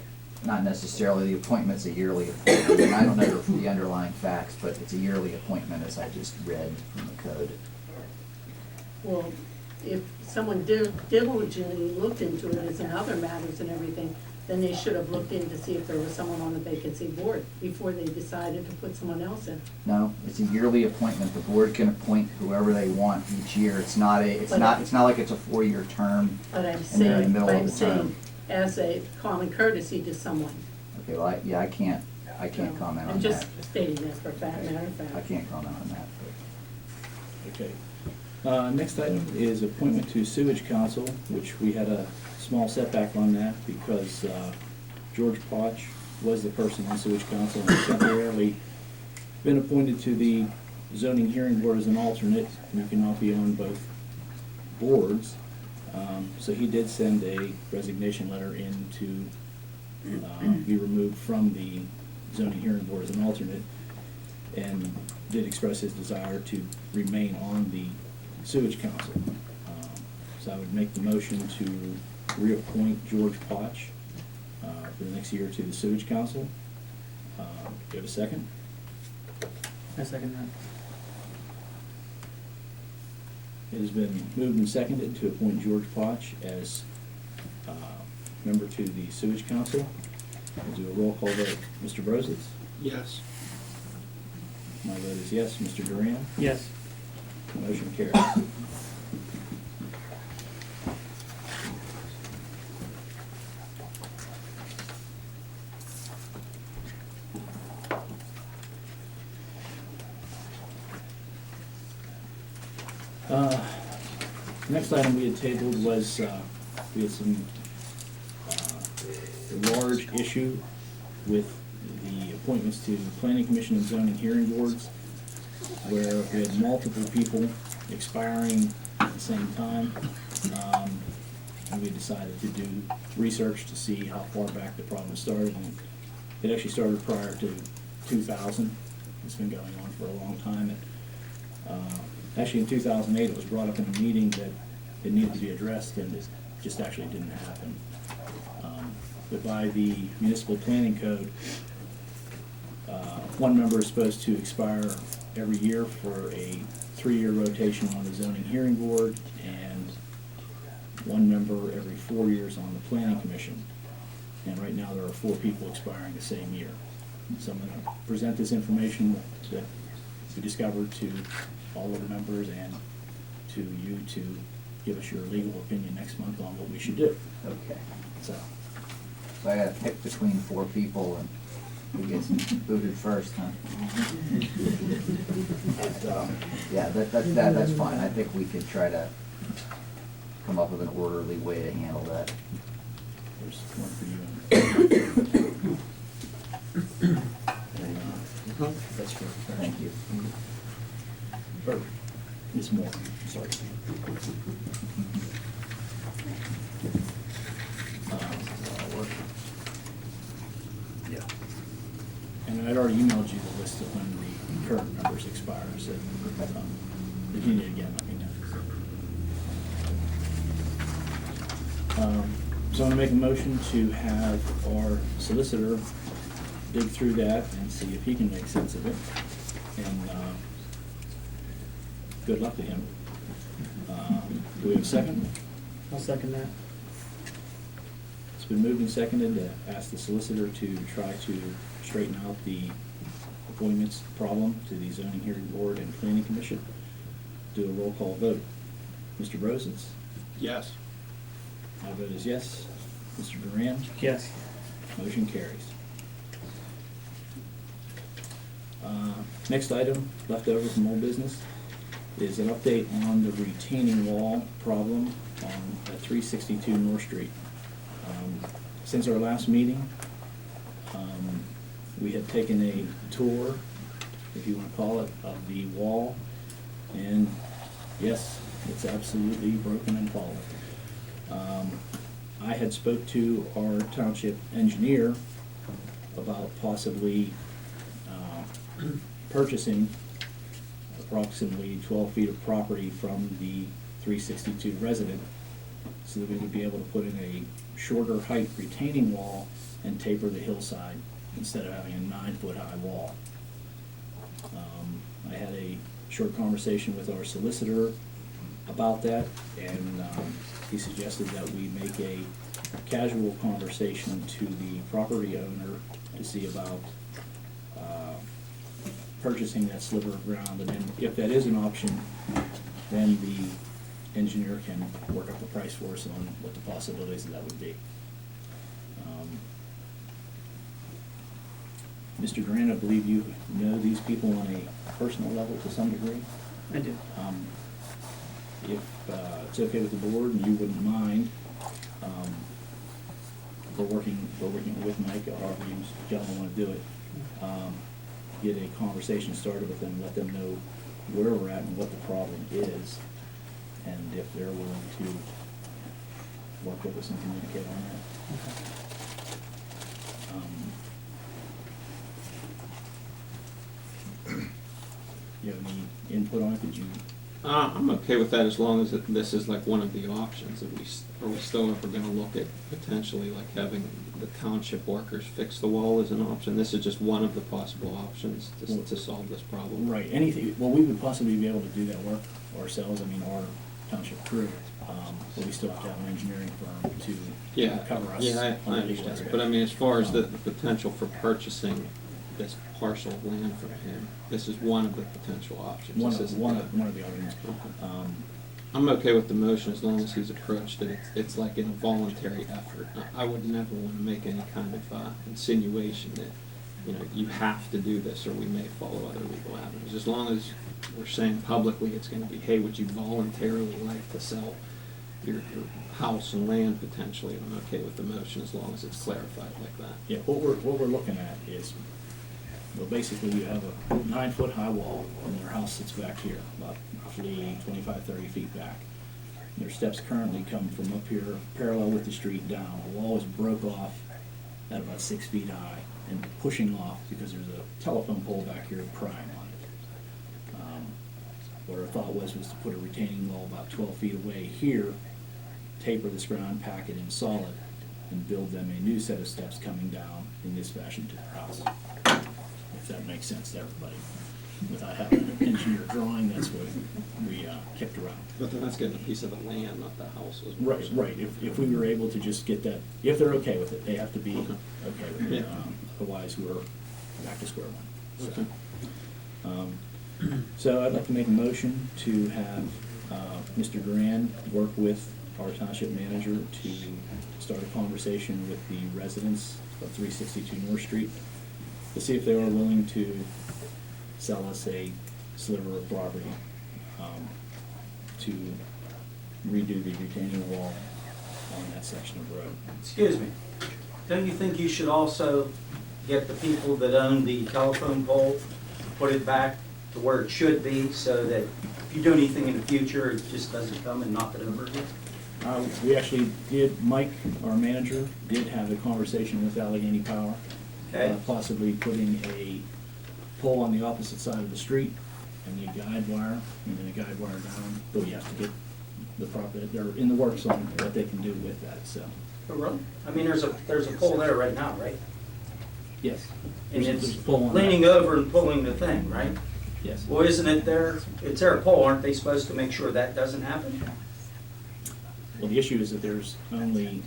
Speaker 2: Not necessarily, the appointment's a yearly appointment, and I don't know the underlying facts, but it's a yearly appointment, as I just read from the code.
Speaker 4: Well, if someone diligently looked into it as in other matters and everything, then they should have looked in to see if there was someone on the vacancy board before they decided to put someone else in.
Speaker 2: No, it's a yearly appointment, the board can appoint whoever they want each year, it's not
Speaker 4: But-
Speaker 2: like it's a 4-year term.
Speaker 4: But I'm
Speaker 2: And they're in the
Speaker 4: saying,
Speaker 2: middle
Speaker 4: but
Speaker 2: of
Speaker 4: I'm
Speaker 2: the term.
Speaker 4: saying, as a common courtesy to someone.
Speaker 2: Okay, well, I can't comment on
Speaker 4: I'm just
Speaker 2: that.
Speaker 4: stating that for matter of fact.
Speaker 2: I can't comment on that,
Speaker 3: Okay. Next item is appointment to sewage council, which we had a small setback on that because George Potch was the person on sewage council and temporarily been appointed to the zoning hearing board as an alternate. You cannot be on both boards. So he did send a resignation letter in to be removed from the zoning hearing board as an alternate, and did express his desire to remain on the sewage council. So I would make the motion to reappoint George Potch for the next year to the Sewage Council. Do you have a second?
Speaker 7: I second that.
Speaker 3: It has been moved and seconded to appoint George Potch as member to the Sewage Council. We'll do a roll call vote. Mr. Brositz?
Speaker 6: Yes.
Speaker 3: My vote is yes. Mr. Duran?
Speaker 7: Yes.
Speaker 3: Motion carries. Next item we had tabled was, we had some large issue with the appointments to Planning Commission and Zoning Hearing Boards, where we had multiple people expiring at the same time. And we decided to do research to see how far back the problem started. And it actually started prior to 2000. It's been going on for a long time. Actually, in 2008, it was brought up in a meeting that it needed to be addressed, and it just actually didn't happen. But by the municipal planning code, one member is supposed to expire every year for a 3-year rotation on the zoning hearing board, and one member every 4 years on the planning commission. And right now, there are 4 people expiring the same year. So I'm going to present this information that we discovered to all of the members and to you to give us your legal opinion next month on what we should do.
Speaker 2: Okay.
Speaker 3: So,
Speaker 2: So I gotta pick between 4 people and who gets booted first, huh? Yeah, that's fine. I think we could try to come up with an orderly way to handle that.
Speaker 3: there's one for you. That's for
Speaker 2: Thank you.
Speaker 3: Or, Ms. Moore, sorry. Yeah. And I'd already emailed you the list of when the current members expire, so if you need it again, let me know. So I'm gonna make a motion to have our solicitor dig through that and see if he can make sense of it. And good luck to him. Do we have a second?
Speaker 7: I'll second that.
Speaker 3: It's been moved and seconded to ask the solicitor to try to straighten out the appointments problem to the zoning hearing board and planning commission. Do a roll call vote. Mr. Brosens?
Speaker 6: Yes.
Speaker 3: My vote is yes. Mr. Duran?
Speaker 7: Yes.
Speaker 3: Motion carries. Next item, left over from old business, is an update on the retaining wall problem at 362 North Street. Since our last meeting, we had taken a tour, if you want to call it, of the wall, and yes, it's absolutely broken and falling. I had spoke to our township engineer about possibly purchasing approximately 12 feet of property from the 362 resident so that we would be able to put in a shorter height retaining wall and taper the hillside instead of having a 9-foot high wall. I had a short conversation with our solicitor about that, and he suggested that we make a casual conversation to the property owner to see about purchasing that sliver of ground, and then if that is an option, then the engineer can work up the price for us on what the possibilities of that would be. Mr. Duran, I believe you know these people on a personal level to some degree.
Speaker 7: I do.
Speaker 3: If it's okay with the board and you wouldn't mind, we're working with Mike, or however you gentlemen want to do it. Get a conversation started with them, let them know where we're at and what the problem is, and if they're willing to work with us and communicate on that. You have any input on it? Did you
Speaker 6: I'm okay with that as long as this is like one of the options. Are we still ever gonna look at potentially like having the township workers fix the wall as an option? This is just one of the possible options to solve this problem.
Speaker 3: Right, anything, well, we would possibly be able to do that work ourselves, I mean, our township crew, but we still have to have an engineering firm to
Speaker 6: Yeah,
Speaker 3: cover us.
Speaker 6: yeah, I
Speaker 3: on the legal
Speaker 6: understand.
Speaker 3: area.
Speaker 6: But I mean, as far as the potential for purchasing this parcel of land from him, this is one of the potential options.
Speaker 3: One
Speaker 6: This
Speaker 3: of,
Speaker 6: isn't
Speaker 3: one
Speaker 6: the-
Speaker 3: of, one of the arguments.
Speaker 6: I'm okay with the motion as long as he's approached it. It's like in a voluntary effort. I would never want to make any kind of insinuation that, you know, you have to do this or we may follow other legal avenues. As long as we're saying publicly it's going to be, hey, would you voluntarily like to sell your house and land potentially? I'm okay with the motion as long as it's clarified like that.
Speaker 3: Yeah, what we're looking at is, well, basically you have a 9-foot high wall and their house sits back here, about roughly 25, 30 feet back. And their steps currently come from up here parallel with the street down. The wall is broke off at about 6 feet high and pushing off because there's a telephone pole back here with prime on it. What our thought was to put a retaining wall about 12 feet away here, taper this ground, pack it in solid, and build them a new set of steps coming down in this fashion to their house. If that makes sense to everybody. Without having an engineer drawing, that's what we kicked around.
Speaker 6: But then that's getting a piece of the land, not the house. is what
Speaker 3: Right,
Speaker 6: you're saying.
Speaker 3: right. If we were able to just get that, if they're okay with it, they have to be
Speaker 6: Okay.
Speaker 3: okay with it.
Speaker 6: Yeah.
Speaker 3: Otherwise, we're back to square one.
Speaker 6: Okay.
Speaker 3: So I'd like to make a motion to have Mr. Duran work with our township manager to start a conversation with the residents of 362 North Street to see if they are willing to sell us a sliver of property to redo the retaining wall on that section of road.
Speaker 9: Excuse me, don't you think you should also get the people that own the telephone pole, put it back to where it should be, so that if you do anything in the future, it just doesn't come and knock it over again?
Speaker 3: We actually did, Mike, our manager, did have a conversation with Allegheny Power.
Speaker 9: Okay.
Speaker 3: Possibly putting a pole on the opposite side of the street and a guide wire, and then a guide wire down, but we have to get the property, they're in the works on what they can do with that, so,
Speaker 9: Oh, really? I mean, there's a pole there right now, right?
Speaker 3: yes.
Speaker 9: And
Speaker 3: There's
Speaker 9: it's
Speaker 3: a pole on that.
Speaker 9: leaning over and pulling the thing, right?
Speaker 3: Yes.
Speaker 9: Well, isn't it there, it's their pole, aren't they supposed to make sure that doesn't happen?
Speaker 3: Well, the issue is that there's only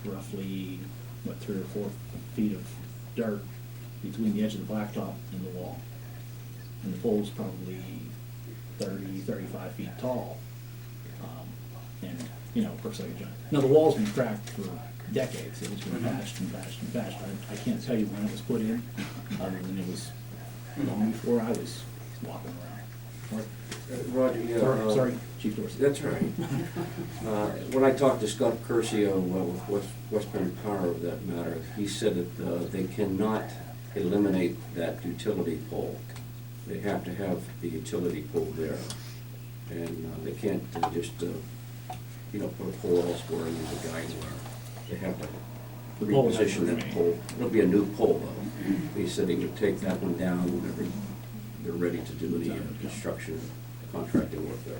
Speaker 3: roughly, 3 or 4 feet of dirt between the edge of the blacktop and the wall. And the pole's probably 30, 35 feet tall. And, you know, it looks like a giant. Now, the wall's been cracked for decades. It's been patched and patched and patched. I can't tell you when it was put in, other than it was long before I was walking around.
Speaker 10: Roger, yeah.
Speaker 3: Sorry, Chief Dorsey.
Speaker 10: That's right. When I talked to Scott Curcio with West Bend Power of that matter, he said that they cannot eliminate that utility pole. They have to have the utility pole there. And they can't just, put a pole elsewhere and use a guide wire. They have to
Speaker 3: The pole has to
Speaker 10: reposition that
Speaker 3: remain.
Speaker 10: pole. It'll be a new pole though. He said he would take that one down whenever they're ready to do the construction, contracting work there.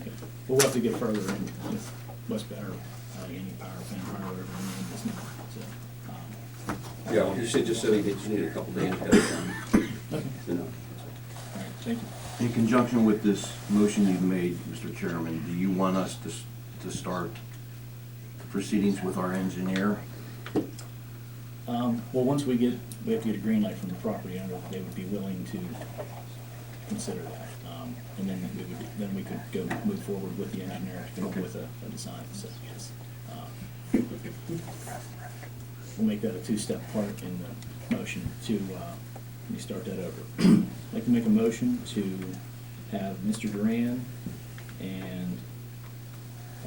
Speaker 3: Okay. We'll have to get further in with West Bend, or Allegheny Power, Fan Power, whatever the name is now, so.
Speaker 10: Yeah, he said just so he just need a couple days to get it done,
Speaker 3: Okay,
Speaker 10: you know.
Speaker 3: all right, thank you.
Speaker 1: In conjunction with this motion you've made, Mr. Chairman, do you want us to start proceedings with our engineer?
Speaker 3: Well, once we have to get a green light from the property owner, they would be willing to consider that. And then we could go move forward with the engineer to come up with a design, so yes. We'll make that a two-step part in the motion to, let me start that over. I'd like to make a motion to have Mr. Duran and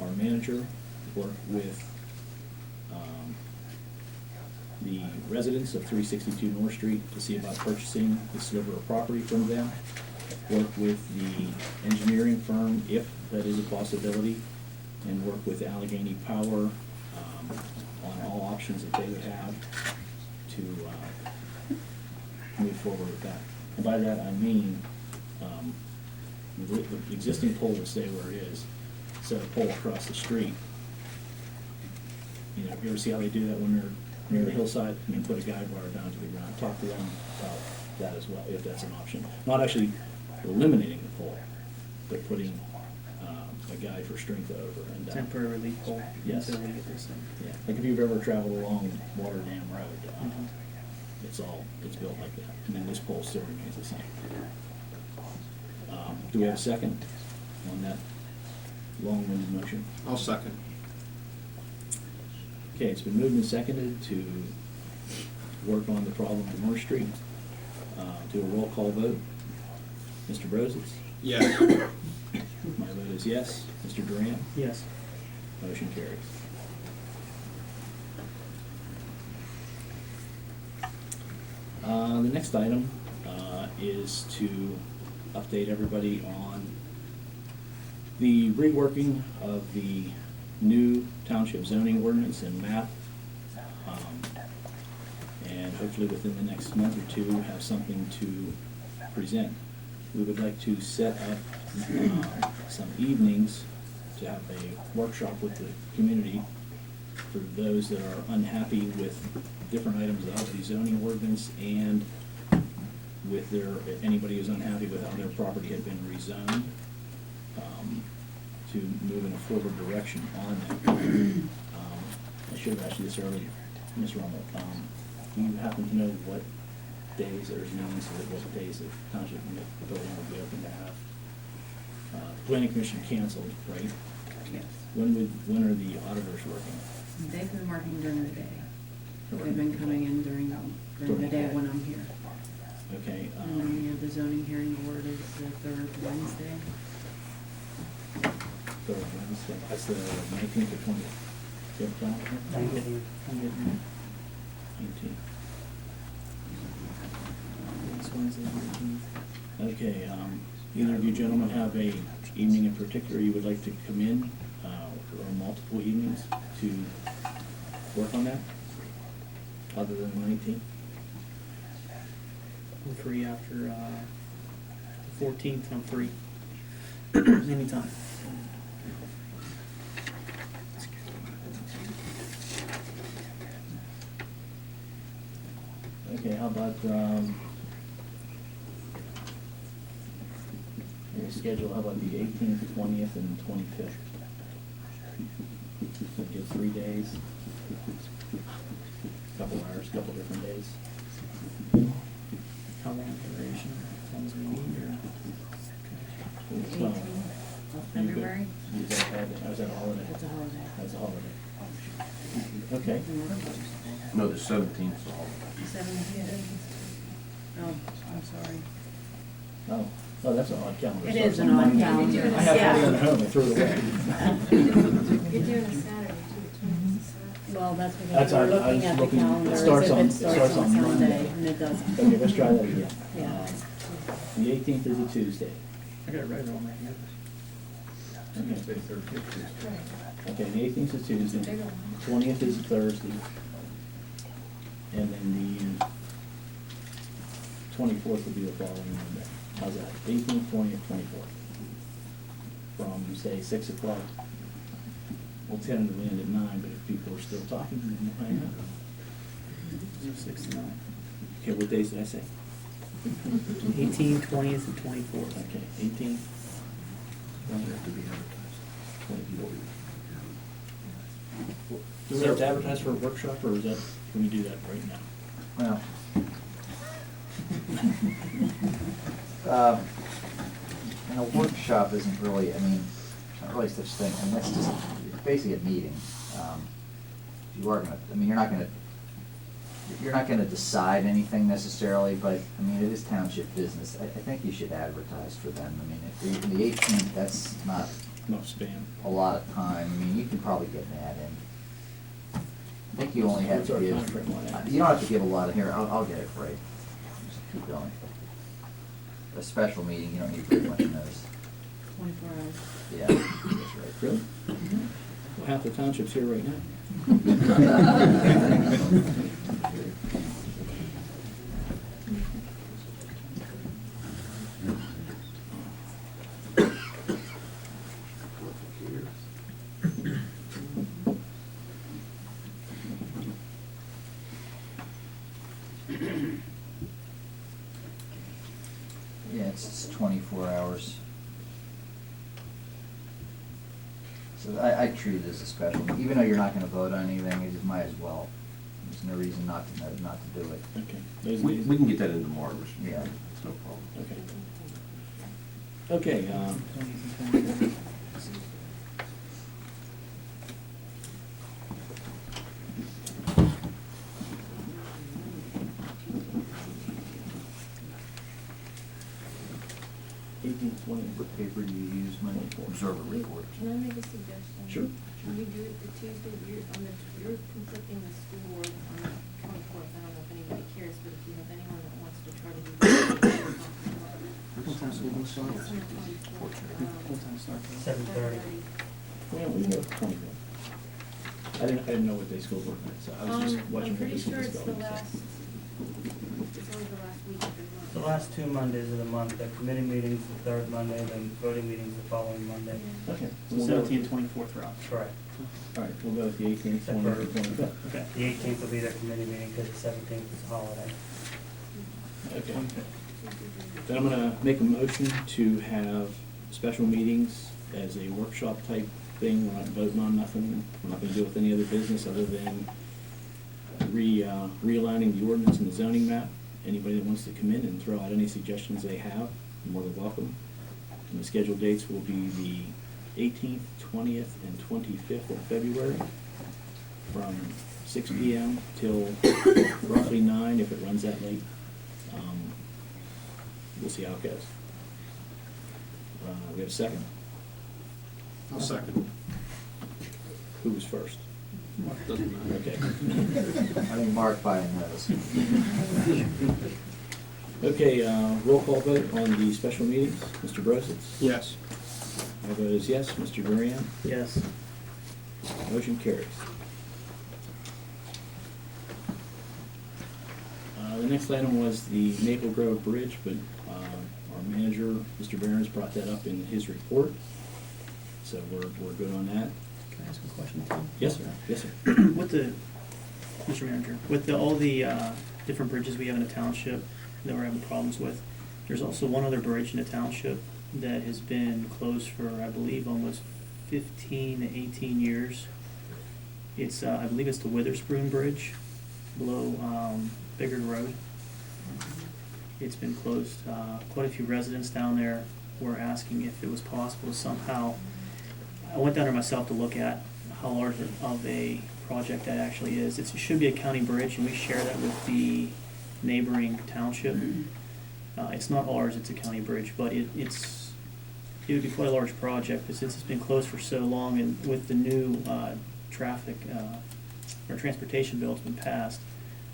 Speaker 3: our manager work with the residents of 362 North Street to see about purchasing the sliver of property from them. Work with the engineering firm, if that is a possibility, and work with Allegheny Power on all options that they would have to move forward with that. And by that I mean The existing pole would stay where it is, set a pole across the street. You know, you ever see how they do that when they're near the hillside? I mean, put a guide wire down to the ground, talk to them about that as well, if that's an option. Not actually eliminating the pole, but putting a guide for strength over and down.
Speaker 7: Temporary relief pole.
Speaker 3: Yes.
Speaker 7: Until we get this thing.
Speaker 3: Yeah, like if you've ever traveled along Water Dam Road,
Speaker 7: Mhm.
Speaker 3: it's built like that, and then this pole still remains the same. Do we have a second on that long-winded motion?
Speaker 6: I'll second.
Speaker 3: Okay, it's been moved and seconded to work on the problem of North Street. Do a roll call vote. Mr. Brozis?
Speaker 6: Yes.
Speaker 3: My vote is yes. Mr. Durant?
Speaker 7: Yes.
Speaker 3: Motion carries. The next item is to update everybody on the reworking of the new township zoning ordinance and map. And hopefully within the next month or two, have something to present. We would like to set up some evenings to have a workshop with the community for those that are unhappy with different items of the zoning ordinance and with anybody who's unhappy with how their property had been rezoned, to move in a forward direction on that. I should have asked you this earlier, Ms. Rummel. Do you happen to know what days there's meetings, or what days the township building will be open to have? Planning commission canceled, right?
Speaker 5: Yes.
Speaker 3: When are the auditors working?
Speaker 5: They've been working during the day. They've been coming in during the day when I'm here.
Speaker 3: Okay.
Speaker 5: And then we have the zoning hearing board is the third Wednesday.
Speaker 3: Third Wednesday, that's the 19th or 20th. Do you have a calendar?
Speaker 7: I'm getting
Speaker 3: 19th.
Speaker 7: Next Wednesday, 19th.
Speaker 3: Okay, either of you gentlemen have a evening in particular you would like to come in, or multiple evenings to work on that, other than the 19th?
Speaker 7: I'm free after, the 14th, I'm free. Anytime.
Speaker 3: Okay, how about, your schedule, how about the 18th, 20th, and 25th? We'll give 3 days, couple hours, couple different days.
Speaker 7: How long duration? As long as we need, or?
Speaker 3: So,
Speaker 5: 18th of February.
Speaker 3: Is that a holiday?
Speaker 5: That's a holiday.
Speaker 3: That's a holiday. Okay.
Speaker 1: No, the 17th, so
Speaker 5: 17th. Oh, I'm sorry.
Speaker 3: Oh, that's an odd calendar.
Speaker 5: It
Speaker 3: So
Speaker 5: is
Speaker 3: it's
Speaker 5: an
Speaker 3: on
Speaker 5: odd
Speaker 3: Monday.
Speaker 5: calendar.
Speaker 3: I have
Speaker 5: Yeah.
Speaker 3: one at home, I threw it away.
Speaker 4: You're doing a Saturday too,
Speaker 5: Well, that's
Speaker 3: That's
Speaker 5: because we're
Speaker 3: I was
Speaker 5: looking at the
Speaker 3: looking- it
Speaker 5: calendar, as
Speaker 3: starts
Speaker 5: if
Speaker 3: on-
Speaker 5: it
Speaker 3: it
Speaker 5: starts
Speaker 3: starts
Speaker 5: on
Speaker 3: on Monday.
Speaker 5: Sunday, and it doesn't.
Speaker 3: Okay, let's try that again.
Speaker 5: Yeah.
Speaker 3: The 18th is a Tuesday.
Speaker 7: I got it right on my hand.
Speaker 3: Okay, the 18th is Tuesday, 20th is Thursday, and then the 24th will be the following Monday. How's that? 18th, 20th, 24th. From, say, 6 o'clock. We'll tentatively end at 9, but if people are still talking, then we'll hang out.
Speaker 7: 6 to 9.
Speaker 3: Okay, what days did I say?
Speaker 7: 18th, 20th, and 24th.
Speaker 3: Okay, 18th. 20th to be advertised. 24th. Do we have to advertise for a workshop, or is that, can we do that right now?
Speaker 2: Well, and a workshop isn't really, I mean, it's not really such thing, I mean, that's just, it's basically a meeting. You are gonna, I mean, you're not gonna decide anything necessarily, but, I mean, it is township business. I think you should advertise for them. I mean, if the 18th, that's not
Speaker 3: No spam.
Speaker 2: a lot of time. I mean, you can probably get that in. I think you only have
Speaker 3: What's
Speaker 2: to
Speaker 3: our
Speaker 2: give,
Speaker 3: timeframe on that?
Speaker 2: you don't have to give a lot of, here, I'll get it for you. Just keep going. A special meeting, you don't need very much notice.
Speaker 5: 24 hours.
Speaker 2: Yeah, that's right.
Speaker 3: Really? Well, half the township's here right now.
Speaker 2: It's 24 hours. So I treat it as a special, even though you're not gonna vote on anything, you just might as well. There's no reason not to do it.
Speaker 3: Okay. Those
Speaker 1: We
Speaker 3: meetings-
Speaker 1: can get that into tomorrow, Mr.
Speaker 2: Yeah.
Speaker 1: Chairman. It's no problem.
Speaker 3: Okay. Okay,
Speaker 7: 20th and 24th.
Speaker 2: What paper do you use, Monday?
Speaker 1: Observer report.
Speaker 11: Can I make a suggestion?
Speaker 3: Sure.
Speaker 11: Can we do it the Tuesday, you're conflicting the school board on the 24th, I don't know if anybody cares, but if you have anyone that wants to try to do that.
Speaker 7: What time's the meeting start?
Speaker 11: It's on the 24th.
Speaker 7: What time start?
Speaker 11: 7:30.
Speaker 3: well, we can go for 20 minutes. I didn't know what day school board meant, so I was just watching.
Speaker 11: I'm pretty
Speaker 3: what
Speaker 11: sure
Speaker 3: this
Speaker 11: it's
Speaker 3: was
Speaker 11: the
Speaker 3: going, so.
Speaker 11: last, it's always the last week of the month.
Speaker 12: The last 2 Mondays of the month, the committee meeting's the third Monday, then voting meeting's the following Monday.
Speaker 3: Okay.
Speaker 7: So
Speaker 3: we'll go
Speaker 7: 17th,
Speaker 3: with-
Speaker 7: 24th route.
Speaker 12: Correct.
Speaker 3: All right, we'll go with the 18th,
Speaker 12: Except
Speaker 3: 20th,
Speaker 12: for-
Speaker 3: and 25th.
Speaker 7: Okay.
Speaker 12: The 18th will be their committee meeting because the 17th is a holiday.
Speaker 3: Okay. Then I'm gonna make a motion to have special meetings as a workshop type thing. We're not voting on nothing. We're not gonna deal with any other business other than realigning the ordinance and the zoning map. Anybody that wants to come in and throw out any suggestions they have, you're more than welcome. And the scheduled dates will be the 18th, 20th, and 25th of February from 6 PM till roughly 9 if it runs that late. We'll see how it goes. We have a second?
Speaker 6: I'll second.
Speaker 3: Who was first?
Speaker 6: Doesn't matter.
Speaker 3: Okay.
Speaker 2: I mean, Mark by a nose.
Speaker 3: Okay, roll call vote on the special meetings. Mr. Brositz?
Speaker 6: Yes.
Speaker 3: My vote is yes. Mr. Durian?
Speaker 7: Yes.
Speaker 3: Motion carries. The next item was the Maple Grove Bridge, but our manager, Mr. Barron's, brought that up in his report. So we're good on that.
Speaker 7: Can I ask a question, Tom?
Speaker 3: Yes, sir. Yes, sir.
Speaker 7: With the, Mr. Manager, with all the different bridges we have in the township that we're having problems with, there's also one other bridge in the township that has been closed for, I believe, almost 15 to 18 years. It's, I believe it's the Witherspoon Bridge below Biggard Road. It's been closed. Quite a few residents down there were asking if it was possible to somehow, I went down there myself to look at how large of a project that actually is. It should be a county bridge, and we share that with the neighboring township. It's not ours, it's a county bridge, but it would be quite a large project, but since it's been closed for so long, and with the new traffic, or transportation bill that's been passed,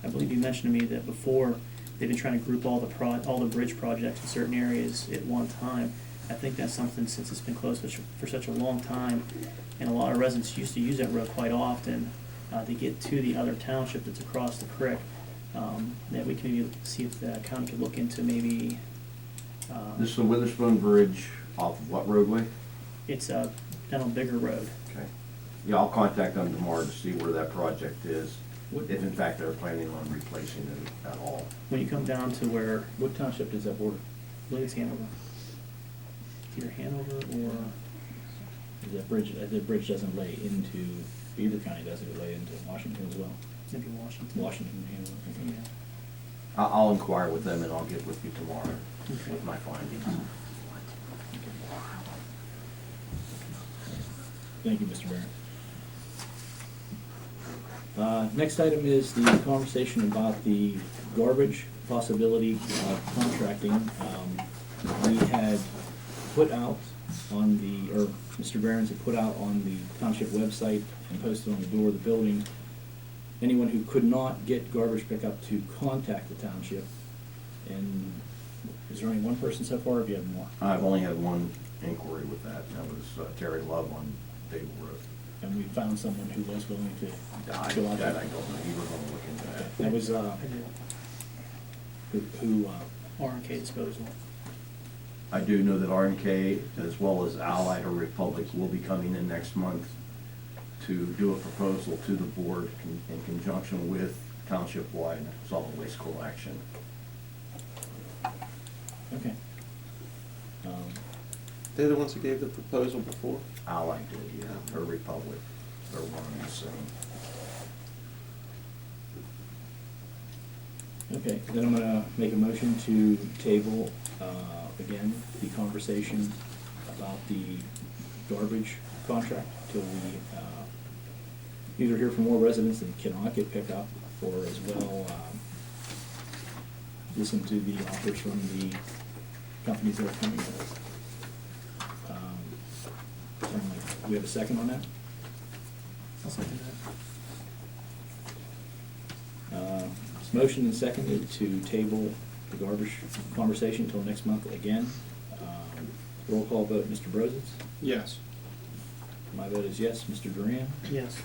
Speaker 7: I believe you mentioned to me that before, they've been trying to group all the bridge projects in certain areas at one time. I think that's something, since it's been closed for such a long time, and a lot of residents used to use that road quite often, to get to the other township that's across the creek, that we can maybe see if the county could look into maybe.
Speaker 1: This is the Witherspoon Bridge off of what roadway?
Speaker 7: It's down on Bigger Road.
Speaker 1: Okay. Yeah, I'll contact them tomorrow to see where that project is,
Speaker 3: What-
Speaker 1: if in fact they're planning on replacing it at all.
Speaker 7: When you come down to where,
Speaker 3: What township does that border?
Speaker 7: I believe it's Hanover. It's either Hanover or,
Speaker 3: That bridge doesn't lay into Beaver County, does it? It lay into Washington as well?
Speaker 7: maybe Washington.
Speaker 3: Washington, Hanover.
Speaker 7: Yeah.
Speaker 1: I'll inquire with them and I'll get with you tomorrow
Speaker 7: Okay.
Speaker 1: with my findings.
Speaker 3: Thank you, Mr. Barron. Next item is the conversation about the garbage possibility of contracting. We had put out on the, or Mr. Barron's had put out on the township website and posted on the door of the building, anyone who could not get garbage pickup to contact the township. And is there only one person so far, or do you have more?
Speaker 1: I've only had one inquiry with that, and that was Terry Love on Dable Road.
Speaker 3: And we found someone who was willing to
Speaker 1: That I
Speaker 3: go out
Speaker 1: don't know,
Speaker 3: there.
Speaker 1: he was gonna look into that.
Speaker 3: That was,
Speaker 7: I did.
Speaker 3: who,
Speaker 7: R&K disposal.
Speaker 1: I do know that R&K, as well as Allied or Republic, will be coming in next month to do a proposal to the board in conjunction with township-wide solid waste collection.
Speaker 3: okay.
Speaker 6: They're the ones who gave the proposal before?
Speaker 1: Allied did, yeah, or Republic, or one and the same.
Speaker 3: Okay, then I'm gonna make a motion to table, again, the conversation about the garbage contract till we, either hear from more residents that cannot get picked up, or as well, listen to the offers from the companies that are coming to us. We have a second on that?
Speaker 7: I'll second that.
Speaker 3: It's motion and seconded to table the garbage conversation until next month again. Roll call vote, Mr. Brozitz?
Speaker 6: Yes.
Speaker 3: My vote is yes. Mr. Duran?
Speaker 7: Yes.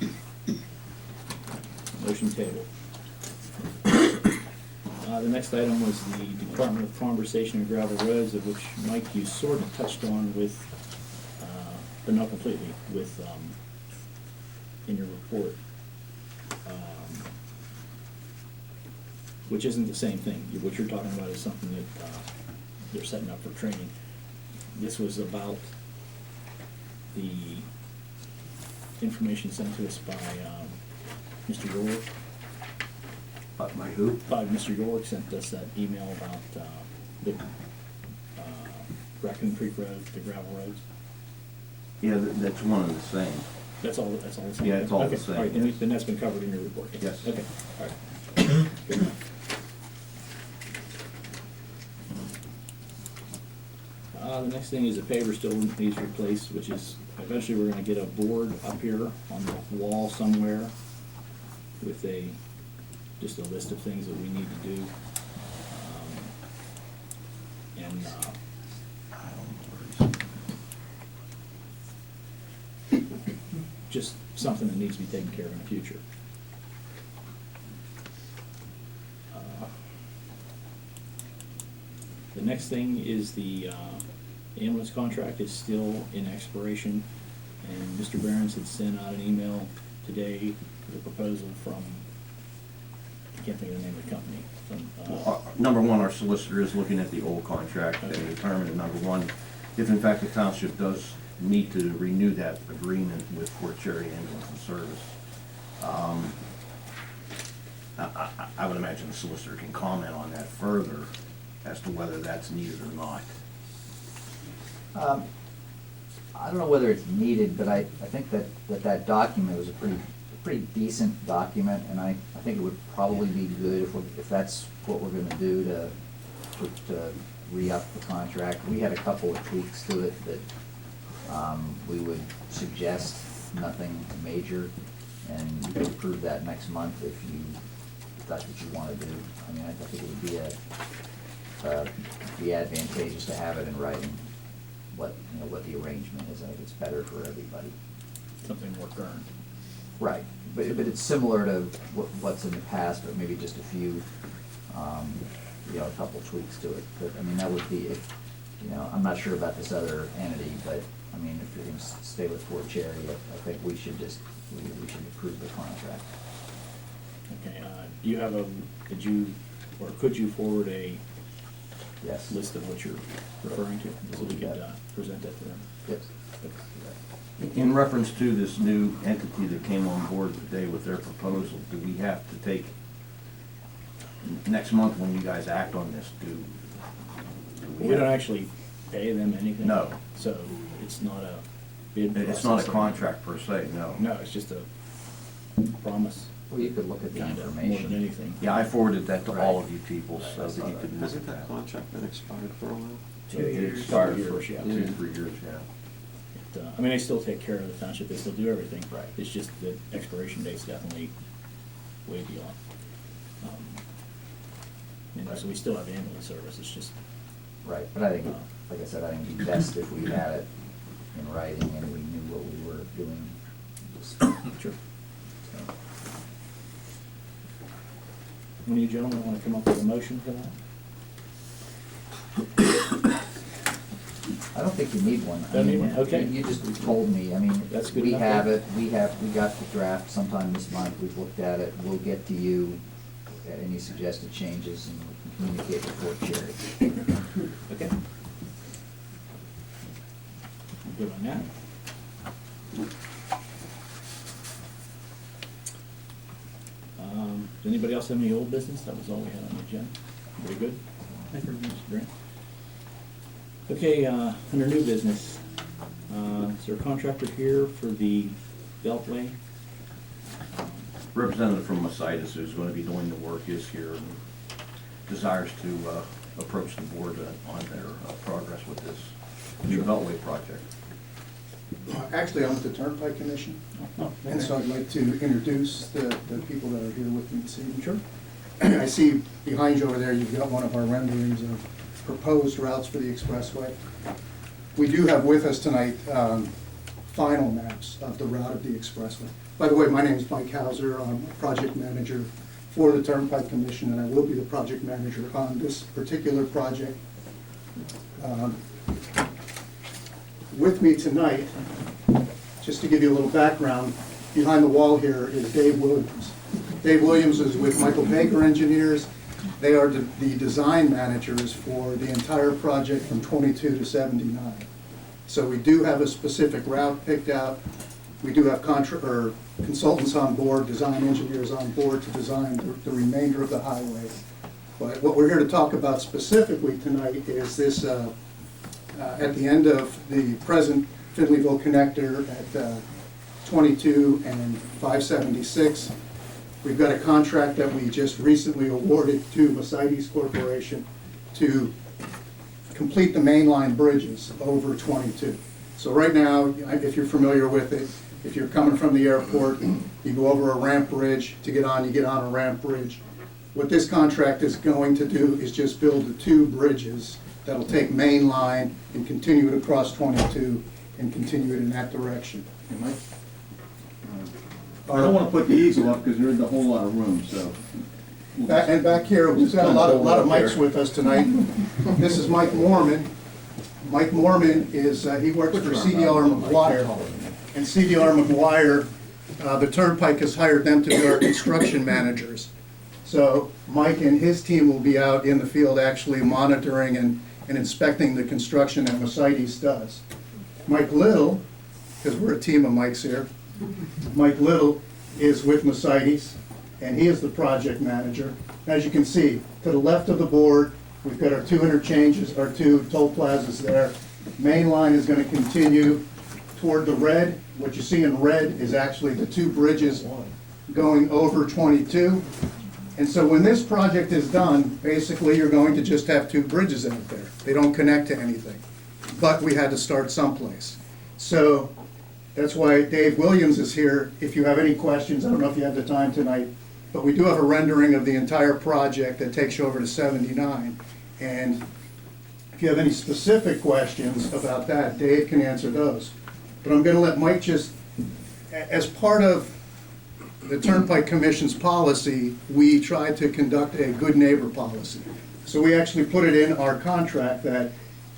Speaker 3: Motion tabled. The next item was the Department of Conversation and Gravel Roads, of which, Mike, you sort of touched on with, but not completely, with, in your report. Which isn't the same thing. What you're talking about is something that, they're setting up for training. This was about the information sent to us by, Mr. York.
Speaker 1: By who?
Speaker 3: Mr. York sent us that email about, the, Raccoon Creek Road, the gravel roads.
Speaker 1: Yeah, that's one and the same.
Speaker 3: That's all the same?
Speaker 1: Yeah, it's all the
Speaker 3: Okay,
Speaker 1: same,
Speaker 3: all right, then
Speaker 1: yes.
Speaker 3: then that's been covered in your report?
Speaker 1: Yes.
Speaker 3: Okay, all right. Good enough. The next thing is the paver still needs replaced, which is, eventually we're gonna get a board up here on the wall somewhere with just a list of things that we need to do. And, just something that needs to be taken care of in the future. The next thing is the ambulance contract is still in expiration, and Mr. Behrens had sent out an email today with a proposal from, I can't think of the name of the company.
Speaker 1: Number one, our solicitor is looking at the old contract and determining, number one, if in fact the township does need to renew that agreement with Fort Cherry Ambulance and Service. I would imagine the solicitor can comment on that further as to whether that's needed or not.
Speaker 2: I don't know whether it's needed, but I think that document was a pretty decent document, and I think it would probably be good if that's what we're gonna do to re-up the contract. We had a couple of tweaks to it that we would suggest, nothing major, and you could approve that next month if that's what you wanna do. I mean, I think it would be advantageous to have it in writing, what the arrangement is. I think it's better for everybody.
Speaker 3: Something more current.
Speaker 2: Right, but it's similar to what's in the past, but maybe just a few, a couple tweaks to it. But, I mean, that would be, I'm not sure about this other entity, but, I mean, if you're gonna stay with Fort Cherry, I think we should approve the contract.
Speaker 3: Okay, do you have could you forward a
Speaker 2: Yes.
Speaker 3: list of what you're referring to, so we could present that to them?
Speaker 2: Yes.
Speaker 1: In reference to this new entity that came on board today with their proposal, do we have to take, next month when you guys act on this,
Speaker 3: We don't actually pay them anything.
Speaker 1: No.
Speaker 3: So it's not a bid process.
Speaker 1: It's not a contract per se, no.
Speaker 3: No, it's just a promise,
Speaker 2: Well, you could look at the
Speaker 3: kind of, more than
Speaker 2: information.
Speaker 3: anything.
Speaker 1: Yeah, I forwarded that to all
Speaker 2: Right.
Speaker 1: of you people so that you could look
Speaker 6: Hasn't
Speaker 1: at
Speaker 6: that
Speaker 1: that.
Speaker 6: contract been expired for a while?
Speaker 7: 2
Speaker 1: It
Speaker 7: years.
Speaker 1: expired
Speaker 3: 2
Speaker 1: for
Speaker 3: years, yeah.
Speaker 1: 2-3 years, yeah.
Speaker 3: I mean, they still take care of the township, they still do everything.
Speaker 2: Right.
Speaker 3: It's just the expiration date's definitely way beyond. So we still have ambulance service, it's just,
Speaker 2: Right, but I think, like I said, I think it'd be best if we had it in writing and we knew what we were doing.
Speaker 3: sure.
Speaker 2: So,
Speaker 3: One of you gentlemen want to come up with a motion for that?
Speaker 2: I don't think you need one. I
Speaker 3: Don't need
Speaker 2: mean,
Speaker 3: one? Okay.
Speaker 2: You just told me, I mean,
Speaker 3: That's good
Speaker 2: we
Speaker 3: enough,
Speaker 2: have
Speaker 3: then.
Speaker 2: it, we got the draft sometime this month, we've looked at it, we'll get to you any suggested changes and we can communicate with Fort Cherry.
Speaker 3: Okay. We're good on that. Does anybody else have any old business? That was all we had on the agenda. Very good. Thank you, Mr. Grant. Okay, under new business, is there a contractor here for the Beltway?
Speaker 1: Representative from Masitas who's going to be doing the work is here and desires to approach the board on their progress with this new Beltway project.
Speaker 13: Actually, I'm with the Turnpike Commission,
Speaker 3: Oh,
Speaker 13: and so I'd like to introduce the people that are here with me this evening. Sure. I see behind you over there, you've got one of our renderings of proposed routes for the expressway. We do have with us tonight final maps of the route of the expressway. By the way, my name is Mike Hauser. I'm a project manager for the Turnpike Commission, and I will be the project manager on this particular project. With me tonight, just to give you a little background, behind the wall here is Dave Williams. Dave Williams is with Michael Baker Engineers. They are the design managers for the entire project from 22 to 79. So we do have a specific route picked out. We do have consultants on board, design engineers on board to design the remainder of the highway. But what we're here to talk about specifically tonight is this at the end of the present Finleyville connector at 22 and 576. We've got a contract that we just recently awarded to Masitas Corporation to complete the mainline bridges over 22. So right now, if you're familiar with it, if you're coming from the airport, you go over a ramp bridge to get on, you get on a ramp bridge. What this contract is going to do is just build the two bridges that'll take main line and continue it across 22 and continue it in that direction.
Speaker 14: Mike? I don't want to put the easel up because there isn't a whole lot of room, so.
Speaker 13: And back here, we've got a lot of mics with us tonight. This is Mike Mormon. Mike Mormon is, he works for CDR McGuire. And CDR McGuire, the Turnpike has hired them to be our construction managers. So Mike and his team will be out in the field actually monitoring and inspecting the construction that Masitas does. Mike Little, because we're a team of Mikes here, Mike Little is with Masitas, and he is the project manager. As you can see, to the left of the board, we've got our 2 interchanges, our 2 toll plazas there. Main line is going to continue toward the red. What you see in red is actually the 2 bridges going over 22. And so when this project is done, basically you're going to just have 2 bridges out there. They don't connect to anything. But we had to start someplace. So that's why Dave Williams is here. If you have any questions, I don't know if you have the time tonight, but we do have a rendering of the entire project that takes you over to 79. And if you have any specific questions about that, Dave can answer those. But I'm going to let Mike just, as part of the Turnpike Commission's policy, we try to conduct a good neighbor policy. So we actually put it in our contract that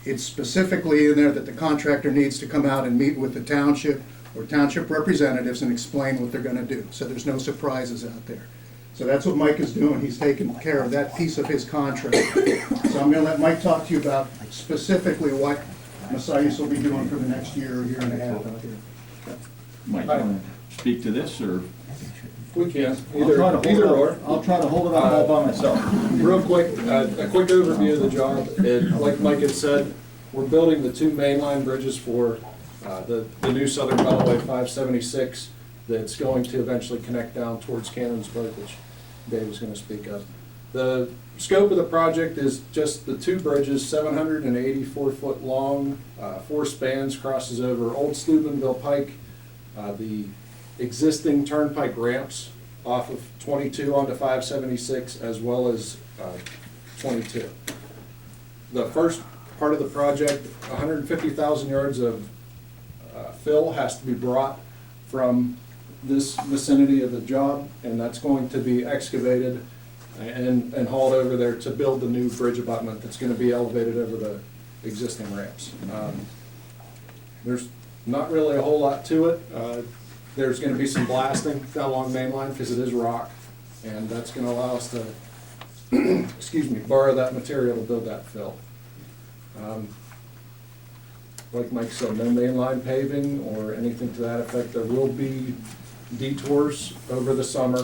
Speaker 13: it's specifically in there that the contractor needs to come out and meet with the township or township representatives and explain what they're going to do. So there's no surprises out there. So that's what Mike is doing. He's taking care of that piece of his contract. So I'm going to let Mike talk to you about specifically what Masitas will be doing for the next year or year and a half out here.
Speaker 14: Mike, you want to speak to this, or?
Speaker 15: We can,
Speaker 14: Either or. I'll try to hold it up all by myself.
Speaker 15: Real quick, a quick overview of the job. Like Mike had said, we're building the 2 mainline bridges for the new Southern Beltway 576 that's going to eventually connect down towards Cannonsburg, which Dave was going to speak of. The scope of the project is just the 2 bridges, 784-foot long, 4 spans, crosses over Old Steubenville Pike, the existing turnpike ramps off of 22 onto 576, as well as 22. The first part of the project, 150,000 yards of fill has to be brought from this vicinity of the job, and that's going to be excavated and hauled over there to build the new bridge abutment that's going to be elevated over the existing ramps. There's not really a whole lot to it. There's going to be some blasting down along Main Line because it is rock, and that's going to allow us to, excuse me, borrow that material to build that fill. like Mike said, no mainline paving or anything to that effect. There will be detours over the summer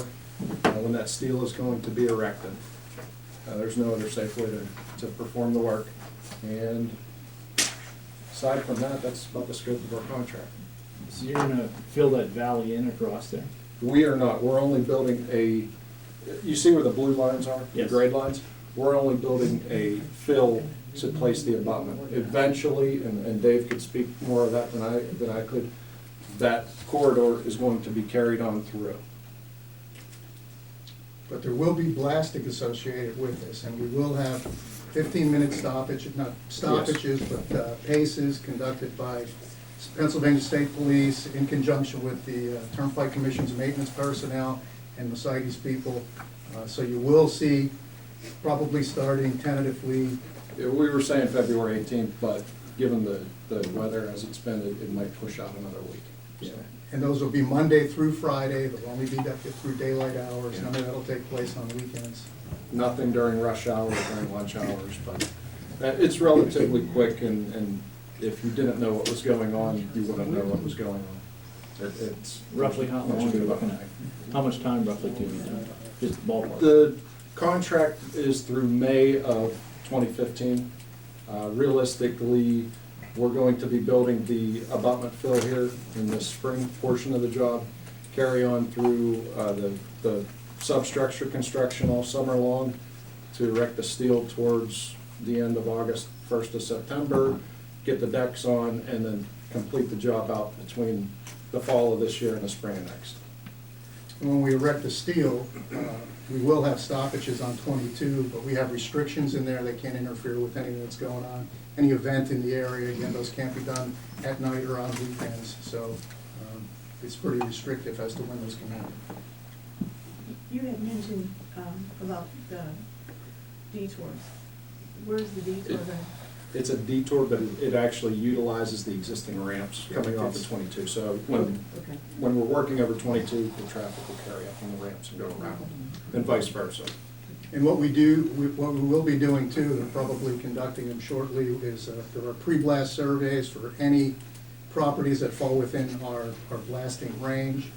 Speaker 15: when that steel is going to be erected. There's no other safe way to perform the work. And aside from that, that's about the scope of our contract.
Speaker 3: So you're gonna fill that valley in across there?
Speaker 15: We are not, we're only building you see where the blue lines are? The
Speaker 3: Yes.
Speaker 15: grade lines? We're only building a fill to place the abutment. Eventually, and Dave could speak more of that than I could, that corridor is going to be carried on through.
Speaker 13: But there will be blasting associated with this, and we will have 15-minute stoppage, not stoppages, but paces conducted by Pennsylvania State Police in conjunction with the Turnpike Commission's maintenance personnel and Mercedes people. So you will see, probably starting tentatively,
Speaker 15: We were saying February 18th, but given the weather as it's been, it might push out another week. So,
Speaker 13: and those will be Monday through Friday. They'll only be through daylight hours. None of that will take place on weekends.
Speaker 15: nothing during rush hour or during lunch hours, but it's relatively quick, and if you didn't know what was going on, you wouldn't know what was going on. It's
Speaker 3: Roughly how long are you looking at? How much time roughly to be done? Just ballpark.
Speaker 15: The contract is through May of 2015. Realistically, we're going to be building the abutment fill here in the spring portion of the job, carry on through the substructure construction all summer long to erect the steel towards the end of August, 1st of September, get the decks on, and then complete the job out between the fall of this year and the spring of next.
Speaker 13: When we erect the steel, we will have stoppages on 22, but we have restrictions in there. They can't interfere with anything that's going on. Any event in the area, again, those can't be done at night or on weekends. So it's pretty restrictive as to when those can happen.
Speaker 11: You had mentioned about the detours. Where's the detour going?
Speaker 15: It's a detour, but it actually utilizes the existing ramps coming off of 22. So when we're working over 22, the traffic will carry up on the ramps and go around, and vice versa.
Speaker 13: And what we will be doing too, and probably conducting them shortly, is there are pre-blast surveys for any properties that fall within our blasting range.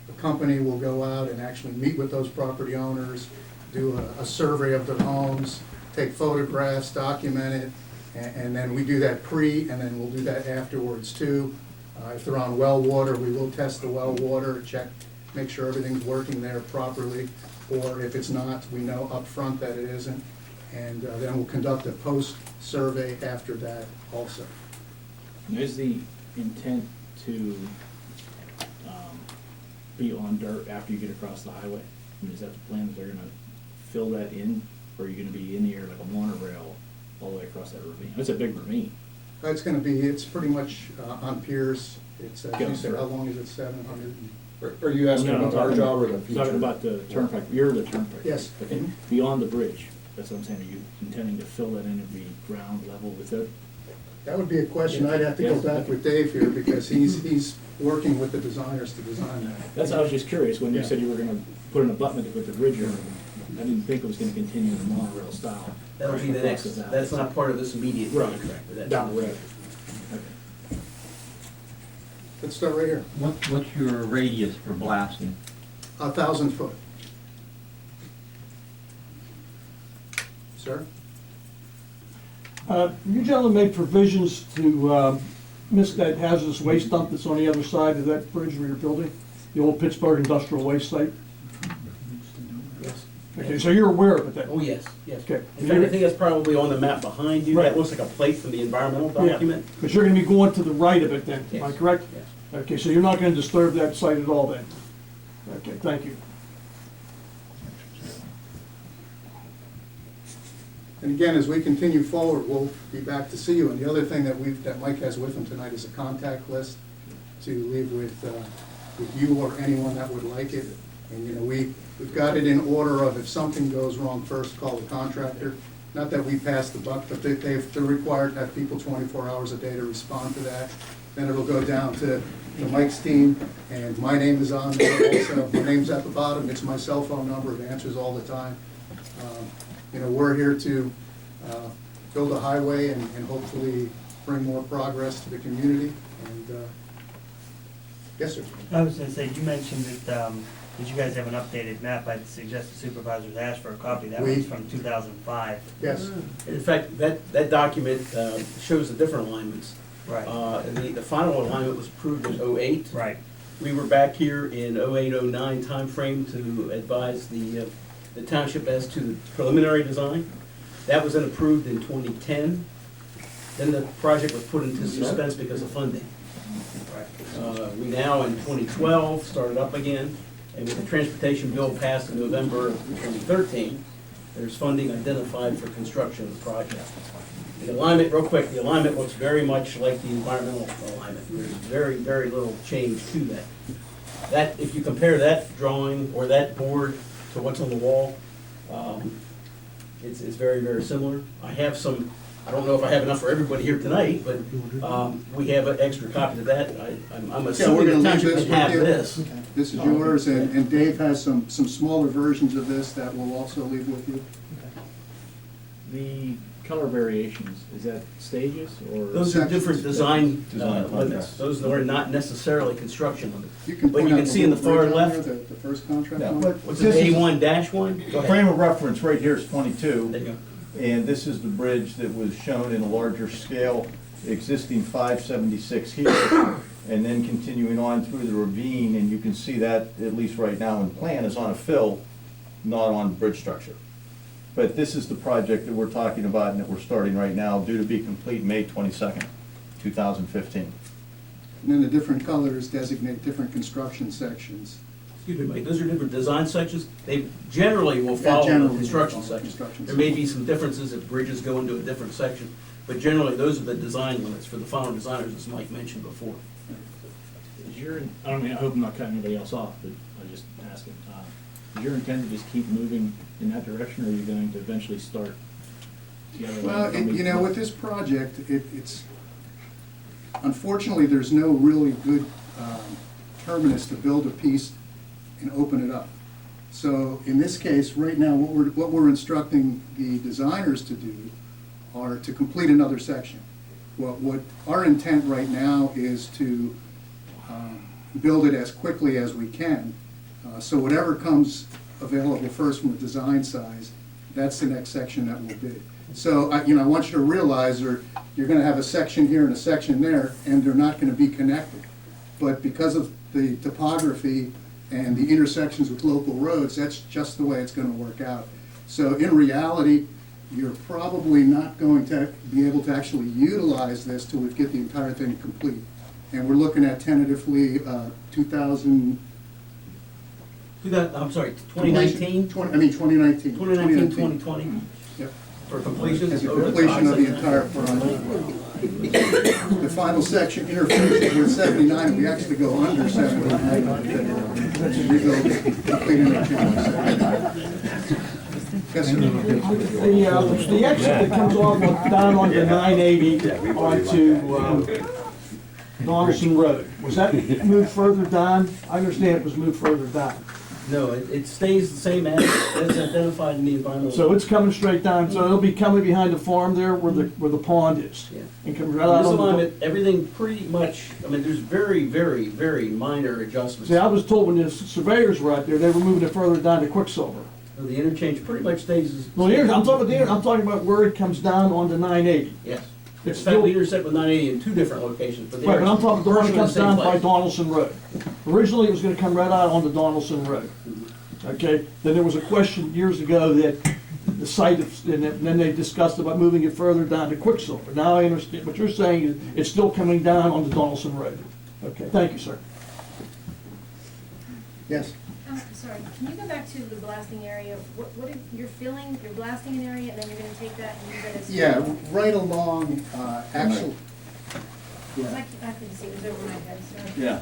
Speaker 13: The company will go out and actually meet with those property owners, do a survey of their homes, take photographs, document it, and then we do that and then we'll do that afterwards too. If they're on well water, we will test the well water, check, make sure everything's working there properly, or if it's not, we know up front that it isn't, and then we'll conduct a post-survey after that also.
Speaker 3: And is the intent to be on dirt after you get across the highway? I mean, is that the plan, that they're gonna fill that in, or are you gonna be in the air like a monorail all the way across that ravine? It's a big ravine.
Speaker 13: It's pretty much on piers. It's, as you
Speaker 3: Yeah.
Speaker 13: said, how long is it, 700?
Speaker 15: Are you asking
Speaker 3: No, I'm
Speaker 15: about our
Speaker 3: talking-
Speaker 15: job or the future?
Speaker 3: Talking about the turnpike, you're the turnpike.
Speaker 13: Yes.
Speaker 3: Okay,
Speaker 13: Mhm.
Speaker 3: beyond the bridge, that's what I'm saying, are you intending to fill that in and be ground level with it?
Speaker 13: That would be a question I'd have to go
Speaker 3: Yes.
Speaker 13: back with Dave here, because he's working with the designers to design that.
Speaker 3: That's, I was just curious, when you
Speaker 13: Yeah.
Speaker 3: said you were gonna put an abutment with the bridge over, I didn't think it was gonna continue the monorail style.
Speaker 16: That'll be the
Speaker 3: Across
Speaker 16: next,
Speaker 3: valley.
Speaker 16: that's not part of this immediate
Speaker 3: Right.
Speaker 16: contract. but that's
Speaker 3: Down the road.
Speaker 13: Let's start right here.
Speaker 17: What's your radius for blasting?
Speaker 13: 1,000 foot. Sir?
Speaker 18: You gentlemen made provisions to miss that hazardous waste dump that's on the other side of that bridge where you're building, the old Pittsburgh industrial waste site.
Speaker 16: Yes.
Speaker 18: Okay, so you're aware of it then?
Speaker 16: Oh, yes, yes.
Speaker 18: Okay.
Speaker 16: In fact, I think that's probably on the map behind you.
Speaker 18: Right.
Speaker 16: That looks like a plate from the environmental document.
Speaker 18: Because you're gonna be going to the right of it then, am I
Speaker 16: Yes.
Speaker 18: correct?
Speaker 16: Yes.
Speaker 18: Okay, so you're not gonna disturb that site at all then? Okay, thank you.
Speaker 13: And again, as we continue forward, we'll be back to see you. And the other thing that Mike has with him tonight is a contact list to leave with you or anyone that would like it. And, you know, we've got it in order of if something goes wrong, first call the contractor. Not that we pass the buck, but they're required to have people 24 hours a day to respond to that. Then it'll go down to Mike's team, and my name is on there also. My name's at the bottom. It's my cell phone number. It answers all the time. You know, we're here to build a highway and hopefully bring more progress to the community, and, yes, sir.
Speaker 12: I was gonna say, you mentioned that you guys have an updated map. I'd suggest the supervisors ask for a copy. That
Speaker 13: We-
Speaker 12: one's from 2005.
Speaker 13: Yes,
Speaker 16: In fact, that document shows the different alignments.
Speaker 12: Right.
Speaker 16: The final alignment was approved in '08.
Speaker 12: Right.
Speaker 16: We were back here in '08, '09 timeframe to advise the township as to the preliminary design. That was then approved in 2010. Then the project was put into suspense because of funding. We now, in 2012, started up again, and with the transportation bill passed in November of 2013, there's funding identified for construction of the project. The alignment, real quick, the alignment looks very much like the environmental alignment. There's very, very little change to that. That, if you compare that drawing or that board to what's on the wall, it's very, very similar. I have some, I don't know if I have enough for everybody here tonight, but we have an extra copy of that. I'm
Speaker 13: yeah, we're
Speaker 16: assuming
Speaker 13: gonna
Speaker 16: the
Speaker 13: leave
Speaker 16: township
Speaker 13: this
Speaker 16: can have
Speaker 13: with you.
Speaker 16: this.
Speaker 13: This is yours, and Dave has some smaller versions of this that we'll also leave with you.
Speaker 3: The color variations, is that stages or?
Speaker 16: Those are different design
Speaker 1: Design
Speaker 16: limits.
Speaker 1: contracts.
Speaker 16: Those are not necessarily construction limits.
Speaker 13: You can
Speaker 16: But you
Speaker 13: point out
Speaker 16: can
Speaker 13: the
Speaker 16: see in the
Speaker 13: little
Speaker 16: far
Speaker 13: bridge on
Speaker 16: left,
Speaker 13: there, the first contract
Speaker 1: Yeah,
Speaker 13: one.
Speaker 1: but
Speaker 16: what's
Speaker 1: this
Speaker 16: it,
Speaker 1: is-
Speaker 16: A1-1? Go
Speaker 1: The
Speaker 16: ahead.
Speaker 1: frame of reference right here is 22.
Speaker 16: There you go.
Speaker 1: And this is the bridge that was shown in a larger scale, existing 576 here, and then continuing on through the ravine, and you can see that, at least right now in plan, is on a fill, not on bridge structure. But this is the project that we're talking about and that we're starting right now, due to be complete May 22nd, 2015.
Speaker 13: And then the different colors designate different construction sections.
Speaker 16: Excuse me, Mike, those are different design sections. They generally will
Speaker 13: Yeah,
Speaker 16: follow the
Speaker 13: generally
Speaker 16: construction
Speaker 13: will follow
Speaker 16: section.
Speaker 13: construction
Speaker 16: There may be some differences if bridges go into a different section, but generally, those are the design limits for the final designers, as Mike mentioned before.
Speaker 3: Is your, I don't mean, I hope I'm not cutting anybody else off, but I'm just asking, is your intent to just keep moving in that direction, or are you going to eventually start together?
Speaker 13: Well, you know, with this project, it's, unfortunately, there's no really good terminus to build a piece and open it up. So in this case, right now, what we're instructing the designers to do are to complete another section. What our intent right now is to build it as quickly as we can. So whatever comes available first from the design size, that's the next section that we'll bid. So, I want you to realize you're gonna have a section here and a section there, and they're not gonna be connected. But because of the topography and the intersections with local roads, that's just the way it's gonna work out. So in reality, you're probably not going to be able to actually utilize this till we get the entire thing complete. And we're looking at tentatively 2019.
Speaker 16: 2019?
Speaker 13: 2019.
Speaker 16: 2020?
Speaker 13: Yep.
Speaker 16: For completion?
Speaker 13: As a completion of the entire project. The final section interferes with 79, and we actually go under 79. We go complete interchange. Yes, sir.
Speaker 18: The exit that comes off down onto 980 onto Donaldson Road, was that moved further down? I understand it was moved further down.
Speaker 16: No, it stays the same as identified in the environmental.
Speaker 18: So it's coming straight down, so it'll be coming behind the farm there where the pond is.
Speaker 16: Yeah.
Speaker 18: And coming right out
Speaker 16: This
Speaker 18: on the.
Speaker 16: alignment, everything pretty much, I mean, there's very, very, very minor adjustments.
Speaker 18: See, I was told when the surveyors were out there, they were moving it further down to Quicksilver.
Speaker 16: The interchange pretty much stays as.
Speaker 18: Well, here, I'm talking about where it comes down onto 980.
Speaker 16: Yes.
Speaker 18: It's
Speaker 16: In fact,
Speaker 18: still,
Speaker 16: we intersect with 980 in two different locations, but they
Speaker 18: right,
Speaker 16: are.
Speaker 18: but I'm talking the one that
Speaker 16: virtually the
Speaker 18: comes
Speaker 16: same
Speaker 18: down by
Speaker 16: place.
Speaker 18: Donaldson Road. Originally, it was gonna come right out onto Donaldson Road. Okay, then there was a question years ago that the site, and then they discussed about moving it further down to Quicksilver. Now I understand, what you're saying is it's still coming down onto Donaldson Road. Okay, thank you, sir.
Speaker 13: Yes.
Speaker 11: Sorry, can you go back to the blasting area? You're filling, you're blasting an area, and then you're gonna take that and use it as.
Speaker 13: Yeah, right along, actual,
Speaker 11: I couldn't see, it was over my head, sorry.
Speaker 1: Yeah.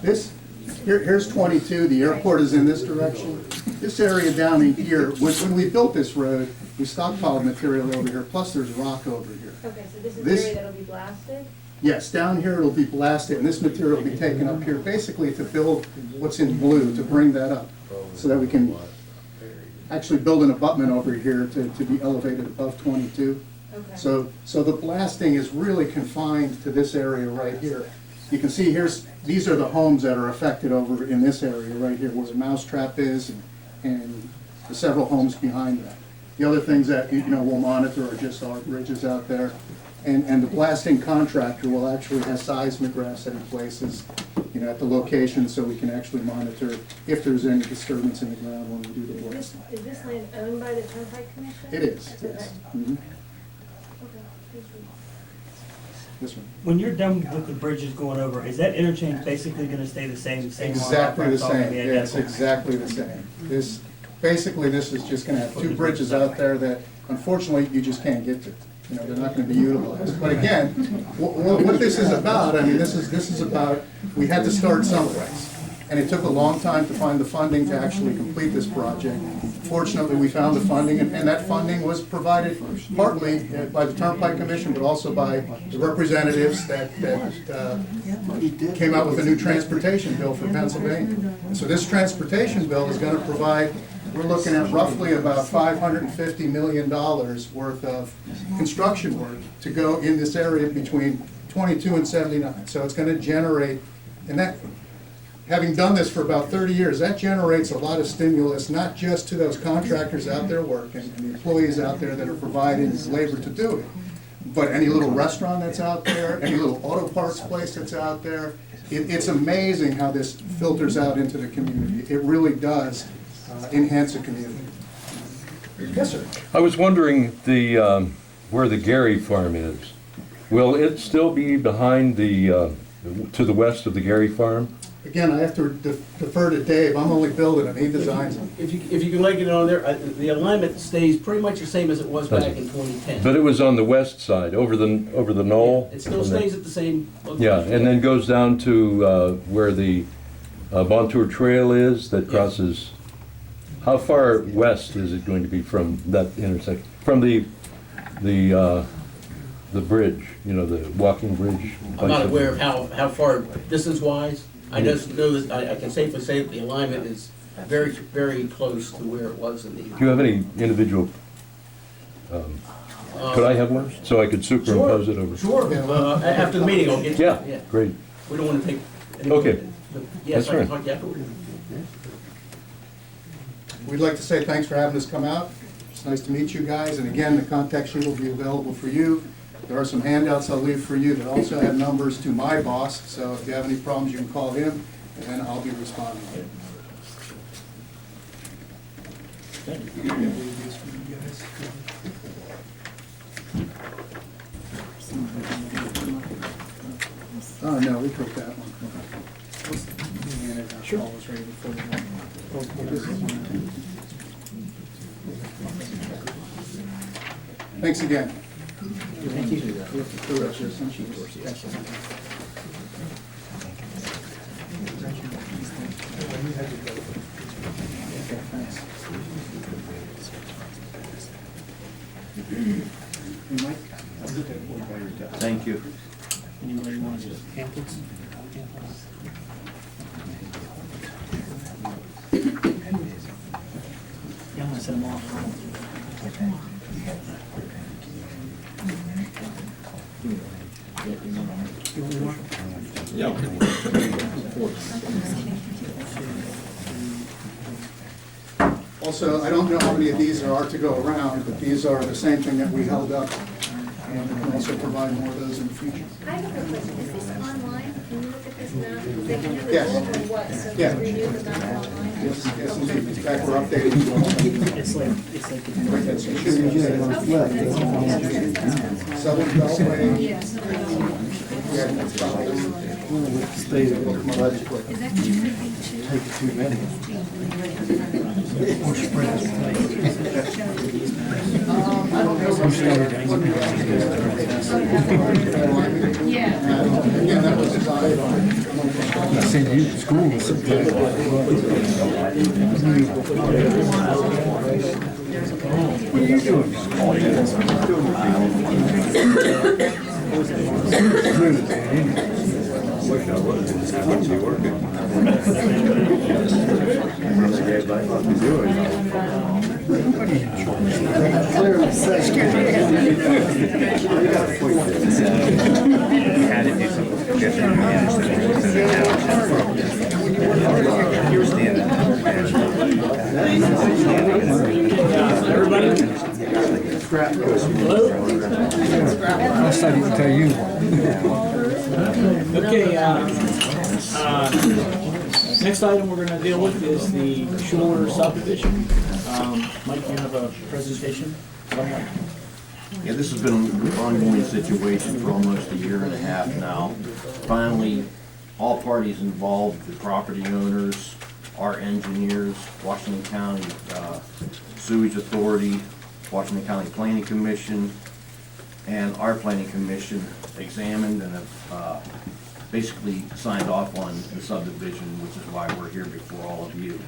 Speaker 13: here's 22, the airport is in this direction. This area down in here, when we built this road, we stockpiled material over here, plus there's rock over here.
Speaker 11: Okay, so this is the
Speaker 13: This-
Speaker 11: area that'll be blasted?
Speaker 13: Yes, down here it'll be blasted, and this material will be taken up here, basically to build what's in blue, to bring that up, so that we can actually build an abutment over here to be elevated above 22.
Speaker 11: Okay.
Speaker 13: So the blasting is really confined to this area right here. You can see these are the homes that are affected over in this area right here where the mousetrap is and the several homes behind that. The other things that, we'll monitor are just our bridges out there. And the blasting contractor will actually have seismographs in places, at the location so we can actually monitor if there's any disturbance in the ground when we do the blasting.
Speaker 11: Is this land owned by the Turnpike Commission?
Speaker 13: It is,
Speaker 11: That's
Speaker 13: yes.
Speaker 11: okay.
Speaker 13: Mhm.
Speaker 11: Okay, thank you.
Speaker 13: This one.
Speaker 12: When you're done with the bridges going over, is that interchange basically gonna stay the same?
Speaker 13: Exactly the
Speaker 12: It's all gonna
Speaker 13: same,
Speaker 12: be
Speaker 13: yes,
Speaker 12: identical?
Speaker 13: exactly the same. This is just gonna have two bridges out there that unfortunately you just can't get to. They're not gonna be utilized. But again, what this is about, this is about, we had to start someplace. And it took a long time to find the funding to actually complete this project. Fortunately, we found the funding, and that funding was provided partly by the Turnpike Commission, but also by the representatives that came out with a new transportation bill for Pennsylvania. And so this transportation bill is gonna provide, we're looking at roughly about $550 million worth of construction work to go in this area between 22 and 79. So it's gonna generate, and that, having done this for about 30 years, that generates a lot of stimulus, not just to those contractors out there working and the employees out there that are providing labor to do it, but any little restaurant that's out there, any little auto parts place that's out there. It's amazing how this filters out into the community. It really does enhance the community. Yes, sir.
Speaker 19: I was wondering where the Gary farm is. Will it still be behind to the west of the Gary farm?
Speaker 13: Again, I have to defer to Dave. I'm only building them. He designs them.
Speaker 16: If you can get it on there, the alignment stays pretty much the same as it was back in 2010.
Speaker 19: But it was on the west side, over the knoll.
Speaker 16: It still
Speaker 19: and then-
Speaker 16: stays at the same location.
Speaker 19: Yeah, and then goes down to where the Bontour Trail is that crosses. How far west is it going to be from that intersection? From the bridge, the walking bridge?
Speaker 16: I'm not aware of how far distance-wise. I just know that I can safely say that the alignment is very, very close to where it was in the.
Speaker 19: Do you have any individual, could I have one, so I could superimpose it over?
Speaker 16: Sure, after the meeting, I'll get you.
Speaker 19: Yeah, great.
Speaker 16: We don't want to take.
Speaker 19: Okay.
Speaker 16: But yes,
Speaker 19: That's
Speaker 16: I can
Speaker 19: right.
Speaker 16: talk to you afterwards.
Speaker 13: We'd like to say thanks for having us come out. It's nice to meet you guys, and again, the contact sheet will be available for you. There are some handouts I'll leave for you that also have numbers to my boss, so if you have any problems, you can call him, and then I'll be responding. Oh, no, we took that one.
Speaker 7: Sure. Always ready before the one.
Speaker 13: Thanks again.
Speaker 7: Thank
Speaker 1: Thank you.
Speaker 7: Anybody want to pamphlets? Yeah, I'm gonna send them off. You want more?
Speaker 13: Also, I don't know how many of these there are to go around, but these are the same thing that we held up, and we can also provide more of those in the future.
Speaker 11: I have a question, is this online? Can you look at this map? They can have
Speaker 13: Yes.
Speaker 11: it over what, so
Speaker 13: Yeah.
Speaker 11: just review the map online?
Speaker 13: Yes, yes, indeed. In fact, we're updating.
Speaker 7: It's like.
Speaker 13: That's- it should be- Southern Beltway.
Speaker 11: Yeah, so,
Speaker 13: Yeah, that's probably-
Speaker 17: State of the budget. Take it too many. Or spread
Speaker 13: Again, that was designed on.
Speaker 17: I said you school. What are you doing? Wish I was. I wouldn't be working. I must be doing. Clearly says.
Speaker 4: Had to do some different management to the township. Understand
Speaker 17: Unless I didn't tell you.
Speaker 3: Okay, next item we're gonna deal with is the Schuler subdivision. Mike, you have a presentation?
Speaker 1: Yeah, this has been an ongoing situation for almost a year and a half now. Finally, all parties involved, the property owners, our engineers, Washington County Sewage Authority, Washington County Planning Commission, and our Planning Commission examined and have basically signed off on the subdivision, which is why we're here before all of you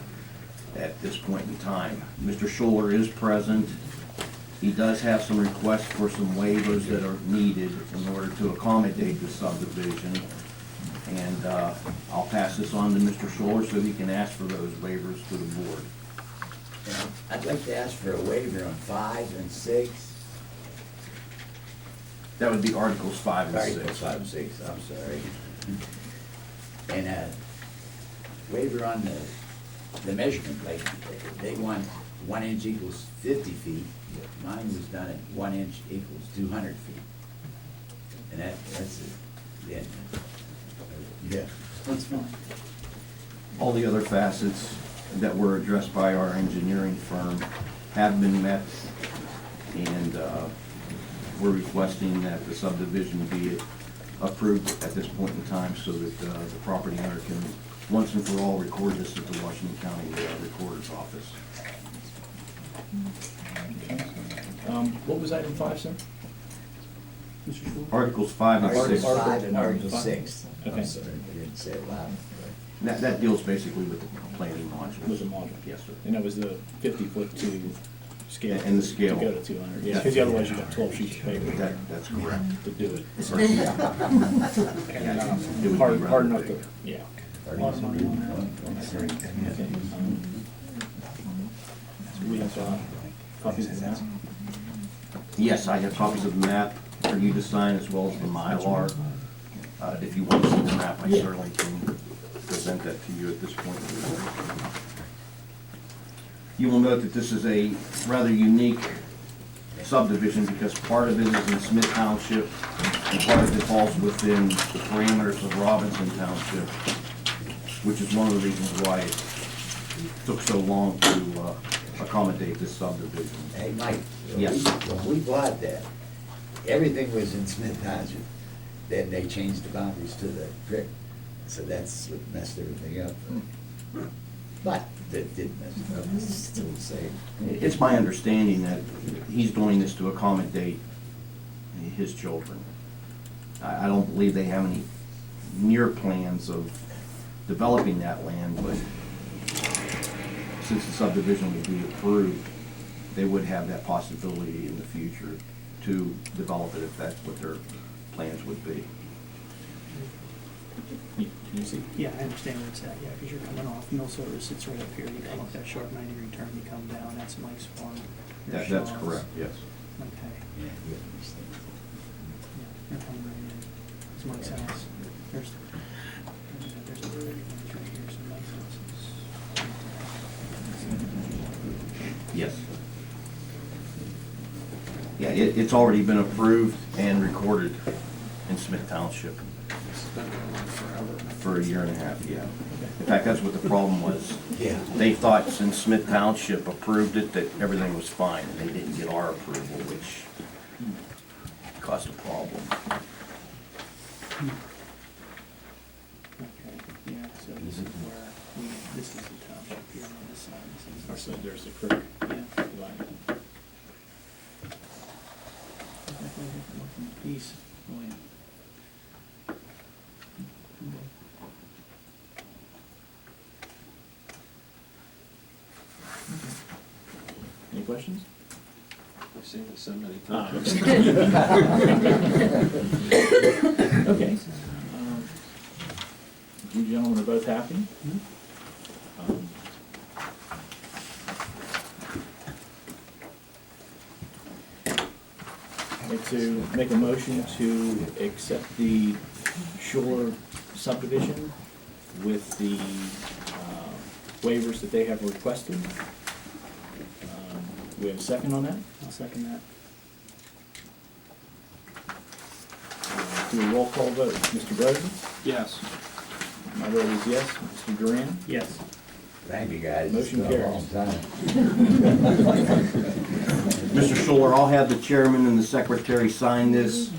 Speaker 1: at this point in time. Mr. Schuler is present. He does have some requests for some waivers that are needed in order to accommodate the subdivision. And I'll pass this on to Mr. Schuler so he can ask for those waivers to the board.
Speaker 20: I'd like to ask for a waiver on 5 and 6.
Speaker 1: That would be Articles 5 and 6.
Speaker 20: Articles 5 and 6, I'm sorry. And a waiver on the measurement, like, they want 1 inch equals 50 feet. Mine was done at 1 inch equals 200 feet. And that's it. Yeah, that's fine.
Speaker 1: All the other facets that were addressed by our engineering firm have been met, and we're requesting that the subdivision be approved at this point in time so that the property owner can once and for all record this at the Washington County Recorder's Office.
Speaker 3: What was item 5, sir? Mr. Schuler?
Speaker 1: Articles 5 and 6.
Speaker 20: Article 5 and Article 6.
Speaker 3: Okay.
Speaker 20: I'm sorry, I didn't say it loud.
Speaker 1: That deals basically with the planning modules.
Speaker 3: With the module?
Speaker 1: Yes, sir.
Speaker 3: And that was the 50-foot to scale?
Speaker 1: And the scale.
Speaker 3: To go to 200, yeah, because otherwise you got 12 sheets of paper.
Speaker 1: That's correct.
Speaker 3: To do it.
Speaker 1: It would be
Speaker 3: Hard
Speaker 1: rather
Speaker 3: enough
Speaker 1: big.
Speaker 3: to, yeah.
Speaker 20: Or
Speaker 3: A lot of money on
Speaker 20: That's
Speaker 3: that. Okay. So we have copies of that?
Speaker 1: Yes, I have copies of the map for you to sign as well as the Mylar. If you want to see the map, I certainly can present that to you at this point. You will note that this is a rather unique subdivision because part of it is in Smith Township and part of it falls within the parameters of Robinson Township, which is one of the reasons why it took so long to accommodate this subdivision.
Speaker 20: Hey, Mike.
Speaker 1: Yes.
Speaker 20: When we bought that, everything was in Smith Township. Then they changed the boundaries to the creek. So that's what messed everything up. But that didn't mess it up, it's still the same.
Speaker 1: It's my understanding that he's doing this to accommodate his children. I don't believe they have any near plans of developing that land, but since the subdivision will be approved, they would have that possibility in the future to develop it if that's what their plans would be.
Speaker 3: Can you see?
Speaker 7: Yeah, I understand where it's at, yeah, because you're coming off Mill Service, it's right up here, you come up that sharp 90-degree turn, you come down, that's Mike's farm. There's
Speaker 1: That's
Speaker 7: Shaw's.
Speaker 1: correct, yes.
Speaker 7: Okay,
Speaker 20: Yeah, you understand.
Speaker 7: yeah, you're coming right in, it's Mike's house, there's a creek, and right here, so Mike's house is.
Speaker 1: Yes. Yeah, it's already been approved and recorded in Smith Township for a year and a half, yeah. In fact, that's what the problem was.
Speaker 20: Yeah.
Speaker 1: They thought since Smith Township approved it, that everything was fine, and they didn't get our approval, which caused a problem.
Speaker 7: Okay, yeah, so this is where, this is the township here on this side,
Speaker 3: Or
Speaker 7: this
Speaker 3: so
Speaker 7: is.
Speaker 3: there's the creek.
Speaker 7: Yeah.
Speaker 3: Line.
Speaker 7: East, William.
Speaker 3: Any questions?
Speaker 6: I've seen it so many
Speaker 3: Ah,
Speaker 6: times.
Speaker 3: Okay. You gentlemen are both happy? Um, like to make a motion to accept the Shore subdivision with the waivers that they have requested. We have a second on that?
Speaker 7: I'll second that.
Speaker 3: Do a roll call vote. Mr. Broden?
Speaker 6: Yes.
Speaker 3: My vote is yes. Mr. Duran?
Speaker 7: Yes.
Speaker 20: Thank you, guys.
Speaker 3: Motion
Speaker 20: It's been a
Speaker 3: carries.
Speaker 20: long time.
Speaker 1: Mr. Schuler, I'll have the chairman and the secretary sign this.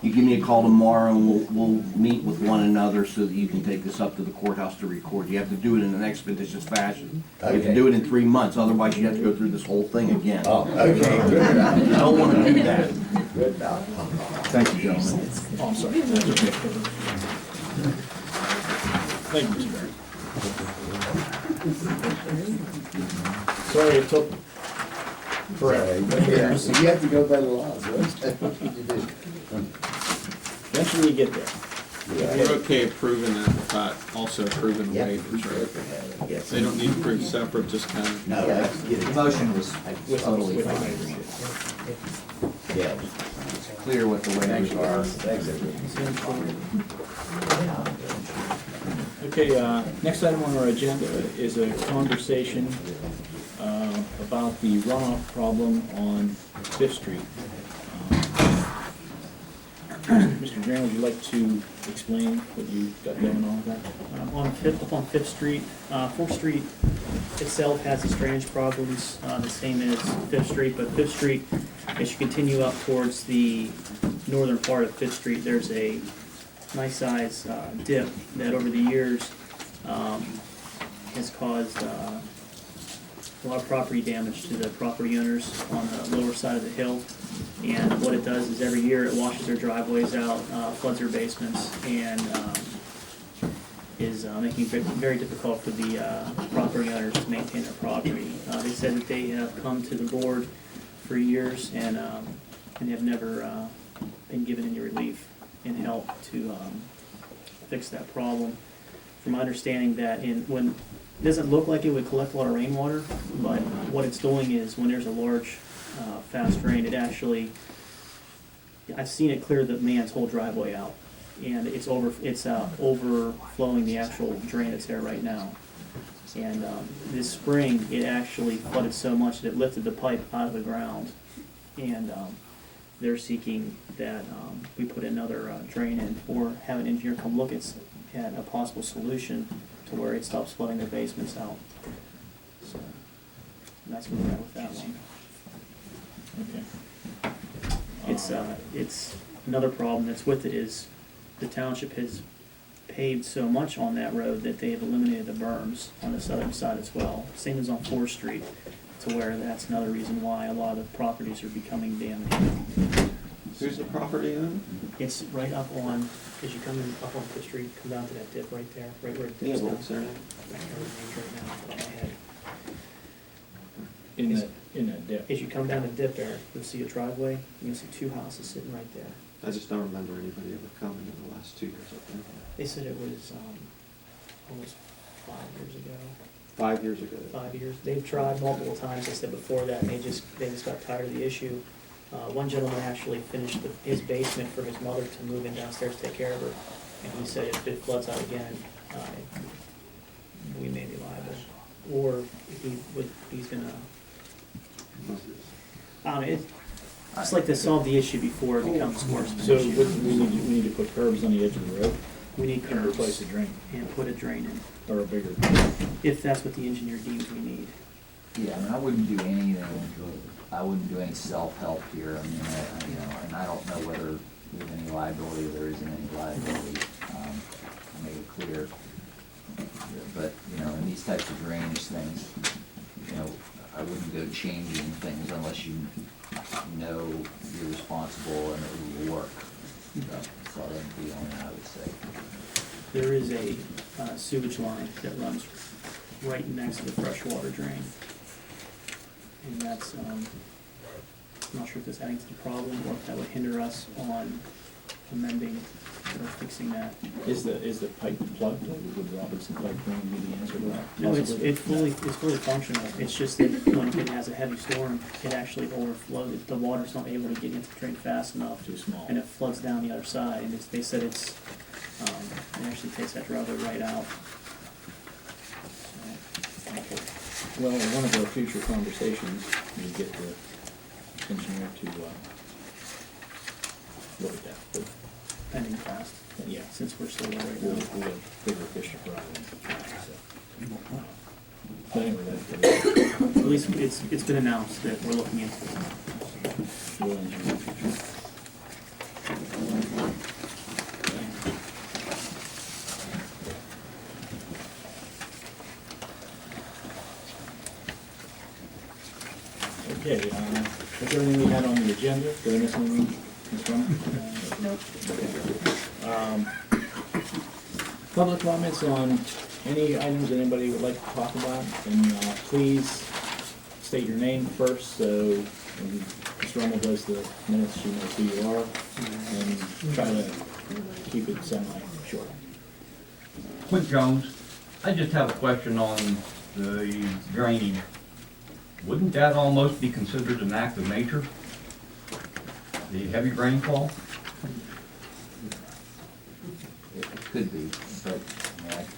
Speaker 1: You give me a call tomorrow and we'll meet with one another so that you can take this up to the courthouse to record. You have to do it in an expeditious fashion. You have to
Speaker 20: Okay.
Speaker 1: do it in 3 months, otherwise you have to go through this whole thing again.
Speaker 20: Oh, okay, good enough.
Speaker 1: I don't want to do that.
Speaker 20: Good enough.
Speaker 1: Thank you, gentlemen.
Speaker 3: Oh, I'm sorry. That's okay. Thank you, Mr. Barrett. Sorry it took forever.
Speaker 20: You have to go by the laws, right? What did you do?
Speaker 3: Eventually you get there.
Speaker 6: We're okay approving that without also approving the waivers, right?
Speaker 3: Yes.
Speaker 6: They don't need to prove separate, just kind of.
Speaker 20: No, that's,
Speaker 2: The motion was totally
Speaker 3: With the
Speaker 2: fine. It's
Speaker 20: yeah.
Speaker 2: clear what the waivers are.
Speaker 20: Thanks, everyone.
Speaker 3: Okay, next item on our agenda is a conversation about the runoff problem on Fifth Street. Mr. Duran, would you like to explain what you've got going on with that?
Speaker 7: On Fifth Street, Fourth Street itself has its drainage problems, the same as Fifth Street, but Fifth Street, as you continue up towards the northern part of Fifth Street, there's a nice size dip that over the years has caused a lot of property damage to the property owners on the lower side of the hill. And what it does is every year it washes their driveways out, floods their basements, and is making it very difficult for the property owners to maintain their property. They said that they have come to the board for years and have never been given any relief and help to fix that problem. From my understanding that when it doesn't look like it would collect a lot of rainwater, but what it's doing is when there's a large fast rain, it actually, I've seen it clear the man's whole driveway out, and it's overflowing the actual drain that's there right now. And this spring, it actually flooded so much that it lifted the pipe out of the ground, and they're seeking that we put another drain in, or have an engineer come look at a possible solution to where it stops flooding their basements out. So that's where we're at with that one.
Speaker 3: Okay.
Speaker 7: It's another problem that's with it is the township has paved so much on that road that they have eliminated the berms on the southern side as well. Same as on 4th Street, to where that's another reason why a lot of the properties are becoming damaged.
Speaker 6: Who's the property owner?
Speaker 7: It's right up on, as you come in up on 5th Street, come down to that dip right there, right where it dips down.
Speaker 6: What's their name?
Speaker 7: I can't remember the names right now, off the top of my head.
Speaker 3: In that dip.
Speaker 7: As you come down the dip there, you'll see a driveway, you'll see 2 houses sitting right there.
Speaker 6: I just don't remember anybody ever coming in the last 2 years up there.
Speaker 7: They said it was almost 5 years ago.
Speaker 6: 5 years ago.
Speaker 7: 5 years. They've tried multiple times, they said before that, and they just got tired of the issue. One gentleman actually finished his basement for his mother to move in downstairs to take care of her, and he said if it floods out again, we may be liable. Or he's gonna, I don't know, it's like to solve the issue before it becomes worse. of an
Speaker 3: So
Speaker 7: issue.
Speaker 3: we need to put curbs on the edge of the road
Speaker 7: We need
Speaker 3: and
Speaker 7: curbs.
Speaker 3: replace the drain,
Speaker 7: And put a drain in,
Speaker 3: or a bigger.
Speaker 7: if that's what the engineer deems we need.
Speaker 2: Yeah, I mean, I wouldn't do anything, I wouldn't do any self-help here, I mean, and I don't know whether there's any liability or there isn't any liability, to make it clear. But, in these types of drainage things, I wouldn't go changing things unless you know you're responsible and it will work. So that'd be the only thing I would say.
Speaker 7: There is a sewage line that runs right next to the freshwater drain. And that's, I'm not sure if that's adding to the problem or if that would hinder us on amending or fixing that.
Speaker 3: Is the pipe plugged, or would Robinson pipe ring be the answer to that?
Speaker 7: No, it's
Speaker 3: Possibly?
Speaker 7: fully functional. It's just that when it has a heavy storm, it actually overflows. The water's not able to get into the drain fast enough.
Speaker 3: Too small.
Speaker 7: And it floods down the other side. And they said it actually takes that driveway right out.
Speaker 3: Okay. Well, in one of our future conversations, we get the engineer to look at that. But,
Speaker 7: Pending fast.
Speaker 3: yeah,
Speaker 7: Since we're still there right
Speaker 3: we'll
Speaker 7: now.
Speaker 3: have bigger fish to fry than that, so. But anyway,
Speaker 7: At least it's been announced that we're looking into it.
Speaker 3: we'll engineer. Okay, is there anything we had on the agenda? Did I miss anything, Ms. Drummond?
Speaker 5: Nope.
Speaker 3: Public comments on any items that anybody would like to talk about, and please state your name first, so when Ms. Drummond does the minutes, she knows who you are, and try to keep it semi-short.
Speaker 21: Quint Jones, I just have a question on the drainage. Wouldn't that almost be considered an act of nature? The heavy rainfall?
Speaker 2: It could be, but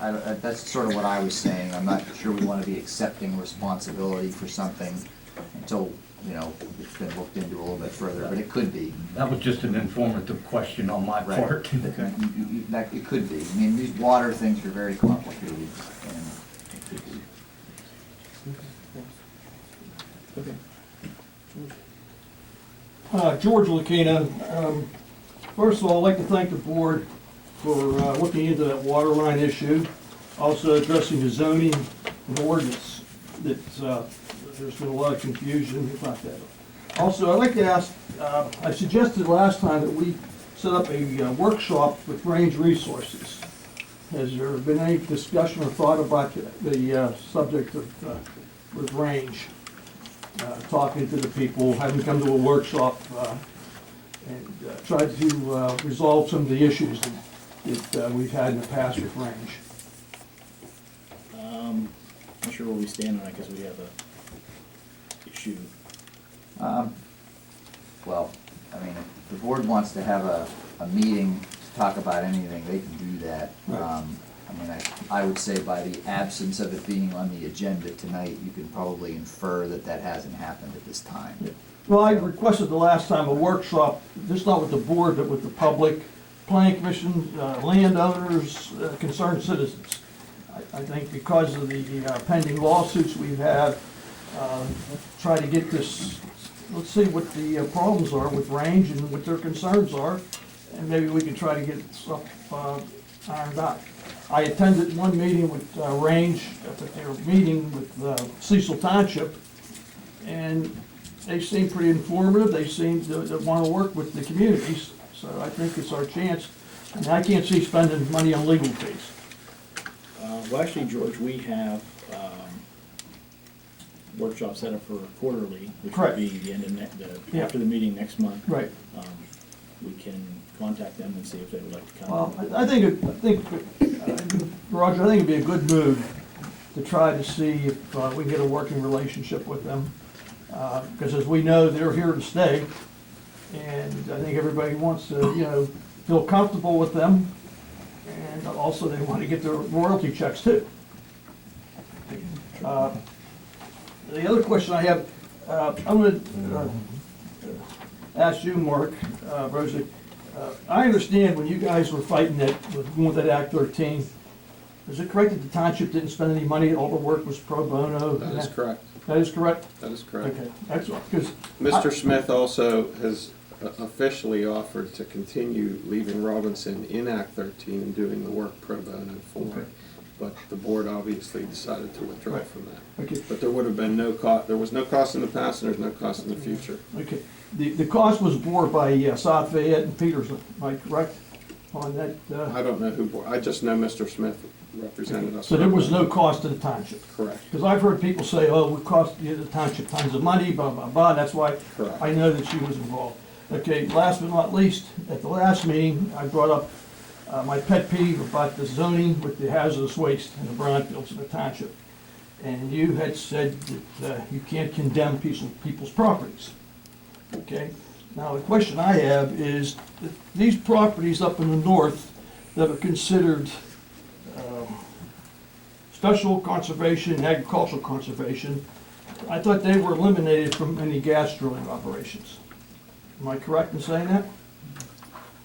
Speaker 2: I mean, that's sort of what I was saying. I'm not sure we want to be accepting responsibility for something until, it's been looked into a little bit further, but it could be.
Speaker 21: That was just an informative question on my
Speaker 2: Right.
Speaker 21: part.
Speaker 2: It could be. I mean, these water things are very complicated, and it could be.
Speaker 3: Okay.
Speaker 18: George Lucchino. First of all, I'd like to thank the board for looking into that water line issue, also addressing the zoning and ordinance. There's been a lot of confusion about that. Also, I'd like to ask, I suggested last time that we set up a workshop with Range Resources. Has there been any discussion or thought about the subject of with Range? Talking to the people, having come to a workshop, and tried to resolve some of the issues that we've had in the past with Range.
Speaker 3: Not sure where we stand on it, because we have a issue.
Speaker 2: Well, I mean, if the board wants to have a meeting to talk about anything, they can do that.
Speaker 18: Right.
Speaker 2: I mean, I would say by the absence of it being on the agenda tonight, you can probably infer that that hasn't happened at this time.
Speaker 18: Well, I requested the last time a workshop, just not with the board, but with the public, planning commission, landowners, concerned citizens. I think because of the pending lawsuits we have, try to get this, let's see what the problems are with Range and what their concerns are, and maybe we can try to get stuff ironed out. I attended one meeting with Range, at their meeting with Cecil Township, and they seem pretty informative. They seem to want to work with the communities, so I think it's our chance. And I can't see spending money on legal fees.
Speaker 3: Well, actually, George, we have workshop set up for quarterly, which will
Speaker 18: Correct.
Speaker 3: be the end of
Speaker 18: Yeah.
Speaker 3: after the meeting next month.
Speaker 18: Right.
Speaker 3: We can contact them and see if they would like to come.
Speaker 18: Well, Roger, I think it'd be a good move to try to see if we can get a working relationship with them. Because as we know, they're here to stay. And I think everybody wants to, feel comfortable with them. And also they want to get their royalty checks too. The other question I have, I'm going to ask you, Mark, Rosie. I understand when you guys were fighting that, with that Act 13, is it correct that the township didn't spend any money, all the work was pro bono?
Speaker 6: That is correct.
Speaker 18: That is correct?
Speaker 6: That is correct.
Speaker 18: Okay, excellent, because.
Speaker 6: Mr. Smith also has officially offered to continue leaving Robinson in Act 13 and doing the work pro bono for
Speaker 18: Okay.
Speaker 6: it. But the board obviously decided to withdraw
Speaker 18: Right.
Speaker 6: from that.
Speaker 18: Okay.
Speaker 6: But there would have been no cost, there was no cost in the past and there's no cost in the future.
Speaker 18: Okay, the cost was borne by South Fayette and Peterson, am I correct on that?
Speaker 6: I don't know who, I just know Mr. Smith represented us.
Speaker 18: So there was no cost to the township?
Speaker 6: Correct.
Speaker 18: Because I've heard people say, oh, it cost the township tons of money, blah, blah, blah, that's why
Speaker 6: Correct.
Speaker 18: I know that she was involved. Okay, last but not least, at the last meeting, I brought up my pet peeve about the zoning with the hazardous waste in the brownfields in the township. And you had said that you can't condemn people's properties. Okay? Now, the question I have is, that these properties up in the north that are considered special conservation, agricultural conservation, I thought they were eliminated from any gas drilling operations. Am I correct in saying that?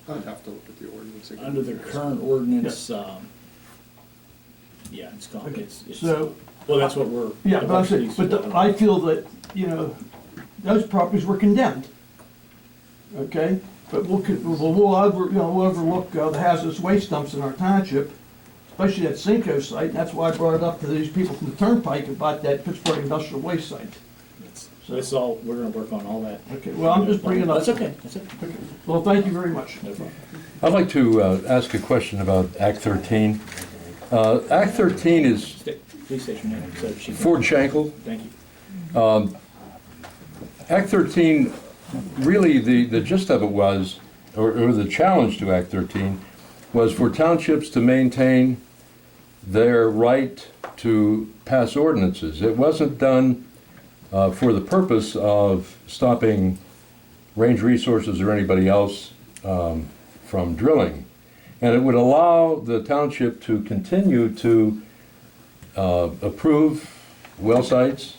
Speaker 6: I'd have to look at the ordinance again.
Speaker 3: Under the current ordinance, yeah, it's gone, it's,
Speaker 18: So-
Speaker 3: well, that's what we're.
Speaker 18: Yeah, but I'm saying, I feel that, you know, those properties were condemned. Okay? But we'll overlook the hazardous waste dumps in our township, especially that Cinco site, and that's why I brought it up to these people from the Turnpike about that Pittsburgh industrial waste site.
Speaker 3: It's all, we're gonna work on all that.
Speaker 18: Okay, well, I'm just bringing it up.
Speaker 3: That's okay, that's okay.
Speaker 18: Well, thank you very much.
Speaker 3: No problem.
Speaker 19: I'd like to ask a question about Act 13. Act 13 is
Speaker 3: Please state your name, so she.
Speaker 19: Ford Schenkel.
Speaker 3: Thank you.
Speaker 19: Act 13, really, the gist of it was, or the challenge to Act 13, was for townships to maintain their right to pass ordinances. It wasn't done for the purpose of stopping Range Resources or anybody else from drilling. And it would allow the township to continue to approve well sites,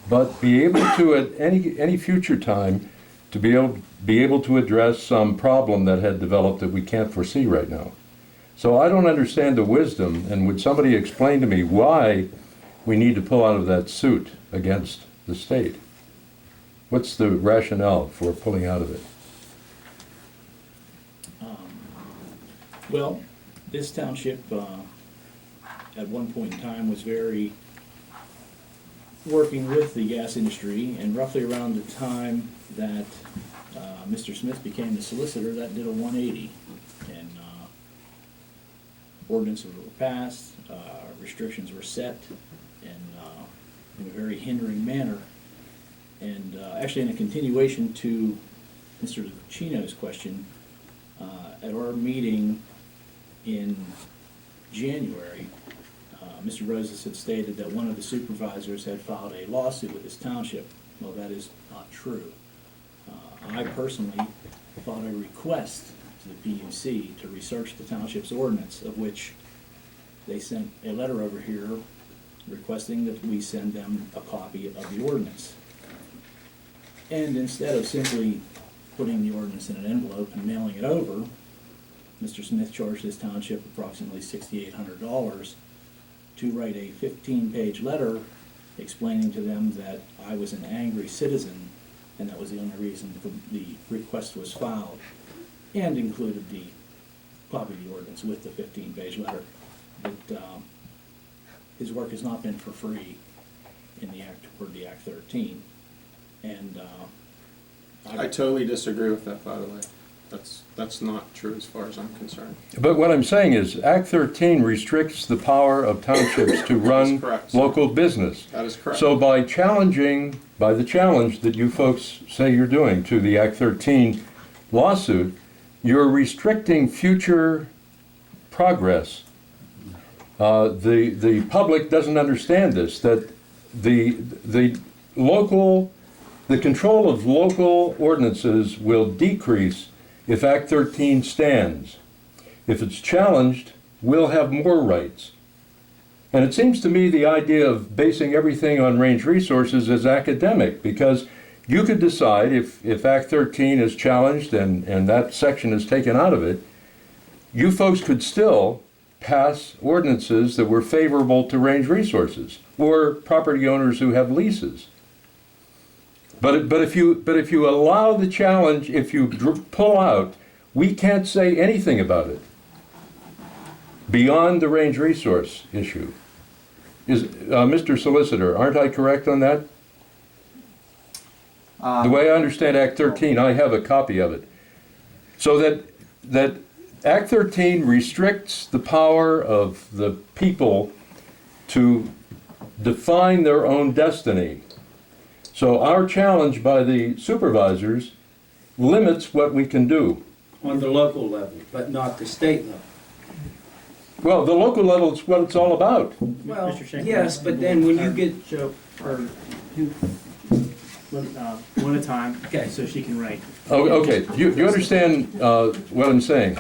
Speaker 19: but be able to, at any future time, to be able to address some problem that had developed that we can't foresee right now. So I don't understand the wisdom, and would somebody explain to me why we need to pull out of that suit against the state? What's the rationale for pulling out of it?
Speaker 3: Well, this township, at one point in time, was very working with the gas industry, and roughly around the time that Mr. Smith became the solicitor, that did a 180. And ordinances were passed, restrictions were set, and in a very hindering manner. And actually, in a continuation to Mr. Chino's question, at our meeting in January, Mr. Roses had stated that one of the supervisors had filed a lawsuit with his township. Well, that is not true. I personally filed a request to the PUC to research the township's ordinance, of which they sent a letter over here requesting that we send them a copy of the ordinance. And instead of simply putting the ordinance in an envelope and mailing it over, Mr. Smith charged his township approximately $6,800 to write a 15-page letter explaining to them that I was an angry citizen, and that was the only reason the request was filed, and included the copy of the ordinance with the 15-page letter. But his work has not been for free in the Act, or the Act 13. And
Speaker 6: I totally disagree with that, by the way. That's not true as far as I'm concerned.
Speaker 19: But what I'm saying is, Act 13 restricts the power of townships to run
Speaker 6: correct, sir.
Speaker 19: local business.
Speaker 6: That is correct.
Speaker 19: So by the challenge that you folks say you're doing to the Act 13 lawsuit, you're restricting future progress. The public doesn't understand this, that the control of local ordinances will decrease if Act 13 stands. If it's challenged, we'll have more rights. And it seems to me the idea of basing everything on range resources is academic, because you could decide if Act 13 is challenged and that section is taken out of it, you folks could still pass ordinances that were favorable to range resources or property owners who have leases. But if you allow the challenge, if you pull out, we can't say anything about it beyond the range resource issue. Is Mr. Solicitor, aren't I correct on that? The way I understand Act 13, I have a copy of it. So that Act 13 restricts the power of the people to define their own destiny. So our challenge by the supervisors limits what we can do.
Speaker 9: On the local level, but not the state level.
Speaker 19: Well, the local level is what it's all about.
Speaker 9: Well,
Speaker 7: Mr. Schenck,
Speaker 9: yes, but then when you get,
Speaker 7: Joe, or, one at a time,
Speaker 9: Okay.
Speaker 7: so she can write.
Speaker 19: Oh, okay, you understand what I'm saying?